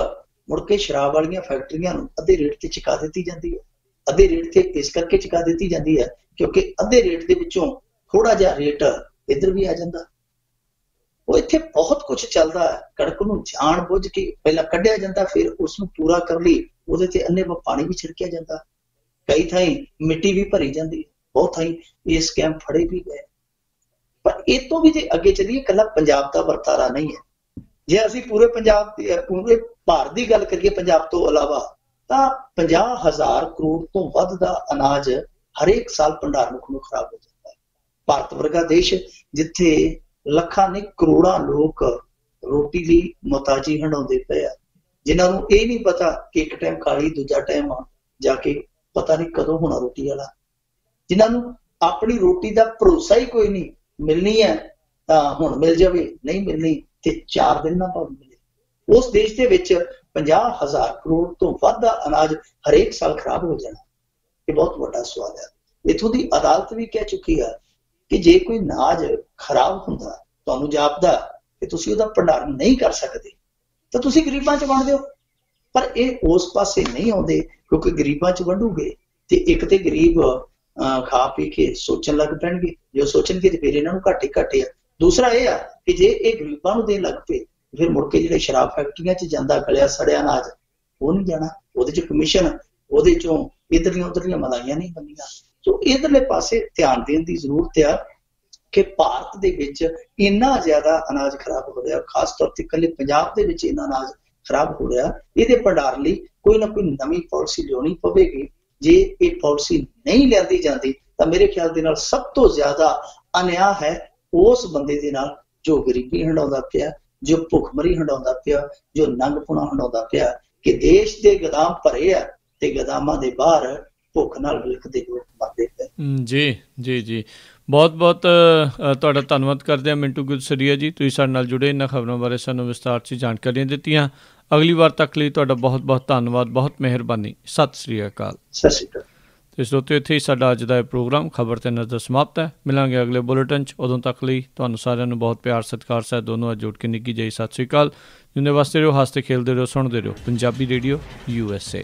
ਮੁੜ ਕੇ ਸ਼ਰਾਬ ਵਾਲੀਆਂ ਫੈਕਟਰੀਆਂ ਨੂੰ ਅੱਧੇ ਰੇਟ ਤੇ ਚੁਕਾ ਦਿੱਤੀ ਜਾਂਦੀ ਹੈ। ਅੱਧੇ ਰੇਟ ਤੇ ਇਸ ਕਰਕੇ ਚੁਕਾ ਦਿੱਤੀ ਜਾਂਦੀ ਹੈ ਕਿਉਂਕਿ ਅੱਧੇ ਰੇਟ ਦੇ ਵਿੱਚੋਂ ਥੋੜਾ ਜਿਹਾ ਰੇਟ ਇੱਧਰ ਵੀ ਆ ਜਾਂਦਾ। ਉਹ ਇੱਥੇ ਬਹੁਤ ਕੁਝ ਚੱਲਦਾ ਹੈ। ਕਣਕ ਨੂੰ ਜਾਣ ਬੁੱਝ ਕੇ ਪਹਿਲਾਂ ਕੱਢਿਆ ਜਾਂਦਾ, ਫਿਰ ਉਸ ਨੂੰ ਪੂਰਾ ਕਰਨ ਲਈ ਉਹਦੇ ਤੇ ਅੰਨੇ ਪਾਣੀ ਵੀ ਛਿੜਕਿਆ ਜਾਂਦਾ। ਕਈ ਥਾਈਂ ਮਿੱਟੀ ਵੀ ਭਰੀ ਜਾਂਦੀ, ਬਹੁਤ ਥਾਈਂ ਇਹ ਸਕੈਮ ਫੜੇ ਵੀ ਗਏ। ਪਰ ਇਹ ਤੋਂ ਵੀ ਜੇ ਅੱਗੇ ਚੱਲੀਏ, ਇਕੱਲਾ ਪੰਜਾਬ ਦਾ ਵਰਤਾਰਾ ਨਹੀਂ ਹੈ। ਜੇ ਅਸੀਂ ਪੂਰੇ ਪੰਜਾਬ ਪੂਰੇ ਭਾਰਤ ਦੀ ਗੱਲ ਕਰੀਏ ਪੰਜਾਬ ਤੋਂ ਇਲਾਵਾ, ਤਾਂ 50,000 ਕਰੋੜ ਤੋਂ ਵੱਧ ਦਾ ਅਨਾਜ ਹਰੇਕ ਸਾਲ ਭੰਡਾਰ ਮੁੱਖ ਨੂੰ ਖਰਾਬ ਹੋ ਜਾਂਦਾ ਹੈ। ਭਾਰਤ ਵਰਗਾ ਦੇਸ਼ ਜਿੱਥੇ ਲੱਖਾਂ ਨੇ ਕਰੋੜਾਂ ਲੋਕ ਰੋਟੀ ਦੀ ਮੁਹਤਾਜੀ ਹੰਢਾਉਂਦੇ ਪਏ ਆ, ਜਿਨ੍ਹਾਂ ਨੂੰ ਇਹ ਨਹੀਂ ਪਤਾ ਕਿ ਇੱਕ ਟਾਈਮ ਖਾਲੀ, ਦੂਜਾ ਟਾਈਮ ਜਾ ਕੇ ਪਤਾ ਨਹੀਂ ਕਦੋਂ ਹੋਣਾ ਰੋਟੀ ਵਾਲਾ, ਜਿਨ੍ਹਾਂ ਨੂੰ ਆਪਣੀ ਰੋਟੀ ਦਾ ਭਰੋਸਾ ਹੀ ਕੋਈ ਨਹੀਂ, ਮਿਲਣੀ ਹੈ ਤਾਂ ਹੁਣ ਮਿਲ ਜਾਵੇ, ਨਹੀਂ ਮਿਲਣੀ ਤੇ 4 ਦਿਨ ਨਾ ਭਾਵੇਂ ਮਿਲੇ। ਉਸ ਦੇਸ਼ ਦੇ ਵਿੱਚ 50,000 ਕਰੋੜ ਤੋਂ ਵੱਧ ਦਾ ਅਨਾਜ ਹਰੇਕ ਸਾਲ ਖਰਾਬ ਹੋ ਜਾਣਾ, ਇਹ ਬਹੁਤ ਵੱਡਾ ਸਵਾਲ ਹੈ। ਇੱਥੋਂ ਦੀ ਅਦਾਲਤ ਵੀ ਕਹਿ ਚੁੱਕੀ ਹੈ ਕਿ ਜੇ ਕੋਈ ਅਨਾਜ ਖਰਾਬ ਹੁੰਦਾ, ਤੁਹਾਨੂੰ ਜਾਪਦਾ ਕਿ ਤੁਸੀਂ ਉਹਦਾ ਭੰਡਾਰਨ ਨਹੀਂ ਕਰ ਸਕਦੇ, ਤਾਂ ਤੁਸੀਂ ਗਰੀਬਾਂ 'ਚ ਵੰਡ ਦਿਓ। ਪਰ ਇਹ ਉਸ ਪਾਸੇ ਨਹੀਂ ਆਉਂਦੇ, ਕਿਉਂਕਿ ਗਰੀਬਾਂ 'ਚ ਵੰਡੂਗੇ ਤੇ ਇੱਕ ਤੇ ਗਰੀਬ ਖਾ ਪੀ ਕੇ ਸੋਚਣ ਲੱਗ ਪੈਣਗੇ, ਜੋ ਸੋਚਣਗੇ ਤੇ ਫਿਰ ਇਹਨਾਂ ਨੂੰ ਘਾਟੇ ਘਾਟੇ ਆ। ਦੂਸਰਾ ਇਹ ਆ ਕਿ ਜੇ ਇਹ ਗਰੀਬਾਂ ਨੂੰ ਦੇਣ ਲੱਗ ਪਏ, ਫਿਰ ਮੁੜ ਕੇ ਜਿਹੜੇ ਸ਼ਰਾਬ ਫੈਕਟਰੀਆਂ 'ਚ ਜਾਂਦਾ ਗਲਿਆ ਸੜਿਆ ਅਨਾਜ, ਉਹ ਨਹੀਂ ਜਾਣਾ, ਉਹਦੇ 'ਚ ਕਮਿਸ਼ਨ, ਉਹਦੇ 'ਚੋਂ ਇੱਧਰਲੀਆਂ ਉੱਧਰਲੀਆਂ ਮਲਾਈਆਂ ਨਹੀਂ ਬਣੀਆਂ। ਸੋ ਇਧਰਲੇ ਪਾਸੇ ਧਿਆਨ ਦੇਣ ਦੀ ਜ਼ਰੂਰਤ ਆ ਕਿ ਭਾਰਤ ਦੇ ਵਿੱਚ ਇੰਨਾ ਜ਼ਿਆਦਾ ਅਨਾਜ ਖਰਾਬ ਹੋ ਰਿਹਾ, ਖਾਸ ਤੌਰ ਤੇ ਇਕੱਲੇ ਪੰਜਾਬ ਦੇ ਵਿੱਚ ਇੰਨਾ ਅਨਾਜ ਖਰਾਬ ਹੋ ਰਿਹਾ, ਇਹਦੇ ਭੰਡਾਰ ਲਈ ਕੋਈ ਨਾ ਕੋਈ ਨਵੀਂ ਪਾਲਿਸੀ ਲਿਆਉਣੀ ਪਵੇਗੀ। ਜੇ ਇਹ ਪਾਲਿਸੀ ਨਹੀਂ ਲਿਆਂਦੀ ਜਾਂਦੀ ਤਾਂ ਮੇਰੇ ਖਿਆਲ ਦੇ ਨਾਲ ਸਭ ਤੋਂ ਜ਼ਿਆਦਾ ਅਨਿਆਂ ਹੈ ਉਸ ਬੰਦੇ ਦੇ ਨਾਲ ਜੋ ਗਰੀਬੀ ਹੰਢਾਉਂਦਾ ਪਿਆ, ਜੋ ਭੁੱਖਮਰੀ ਹੰਢਾਉਂਦਾ ਪਿਆ, ਜੋ ਨੰਗਪੁਣਾ ਹੰਢਾਉਂਦਾ ਪਿਆ, ਕਿ ਦੇਸ਼ ਦੇ ਗੋਦਾਮ ਭਰੇ ਆ ਤੇ ਗੋਦਾਮਾਂ ਦੇ ਬਾਹਰ ਭੁੱਖ ਨਾਲ ਵਿਲਕਦੇ ਲੋਕ ਮਰਦੇ ਪਏ। ਜੀ ਜੀ ਜੀ, ਬਹੁਤ ਬਹੁਤ ਤੁਹਾਡਾ ਧੰਨਵਾਦ ਕਰਦੇ ਹਾਂ ਮਿੰਟੂ ਗੁਜਸਰੀਆ ਜੀ, ਤੁਸੀਂ ਸਾਡੇ ਨਾਲ ਜੁੜੇ, ਇਹਨਾਂ ਖਬਰਾਂ ਬਾਰੇ ਸਾਨੂੰ ਵਿਸਤਾਰ 'ਚ ਜਾਣਕਾਰੀਆਂ ਦਿੱਤੀਆਂ। ਅਗਲੀ ਵਾਰ ਤੱਕ ਲਈ ਤੁਹਾਡਾ ਬਹੁਤ ਬਹੁਤ ਧੰਨਵਾਦ, ਬਹੁਤ ਮਿਹਰਬਾਨੀ। ਸਤਿ ਸ੍ਰੀ ਅਕਾਲ। ਸਤਿ ਸ੍ਰੀ ਅਕਾਲ। ਤੇ ਸਰੋਤਿਓ, ਇੱਥੇ ਹੀ ਸਾਡਾ ਅੱਜ ਦਾ ਇਹ ਪ੍ਰੋਗਰਾਮ ਖਬਰ ਤੇ ਨਜ਼ਰ ਸਮਾਪਤ ਹੈ। ਮਿਲਾਂਗੇ ਅਗਲੇ ਬੁਲੇਟਿਨ 'ਚ। ਉਦੋਂ ਤੱਕ ਲਈ ਤੁਹਾਨੂੰ ਸਾਰਿਆਂ ਨੂੰ ਬਹੁਤ ਪਿਆਰ ਸਤਿਕਾਰ ਸਹਿਤ ਦੋਨੋਂ ਅੱਜ ਜੁੜ ਕੇ ਨਿੱਘੀ ਜਿਹੀ ਸਤਿ ਸ੍ਰੀ ਅਕਾਲ। ਜਿੰਨੇ ਵਾਸਤੇ ਰਹੋ, ਹੱਸਦੇ ਖੇਲਦੇ ਰਹੋ, ਸੁਣਦੇ ਰਹੋ ਪੰਜਾਬੀ ਰੇਡੀਓ USA।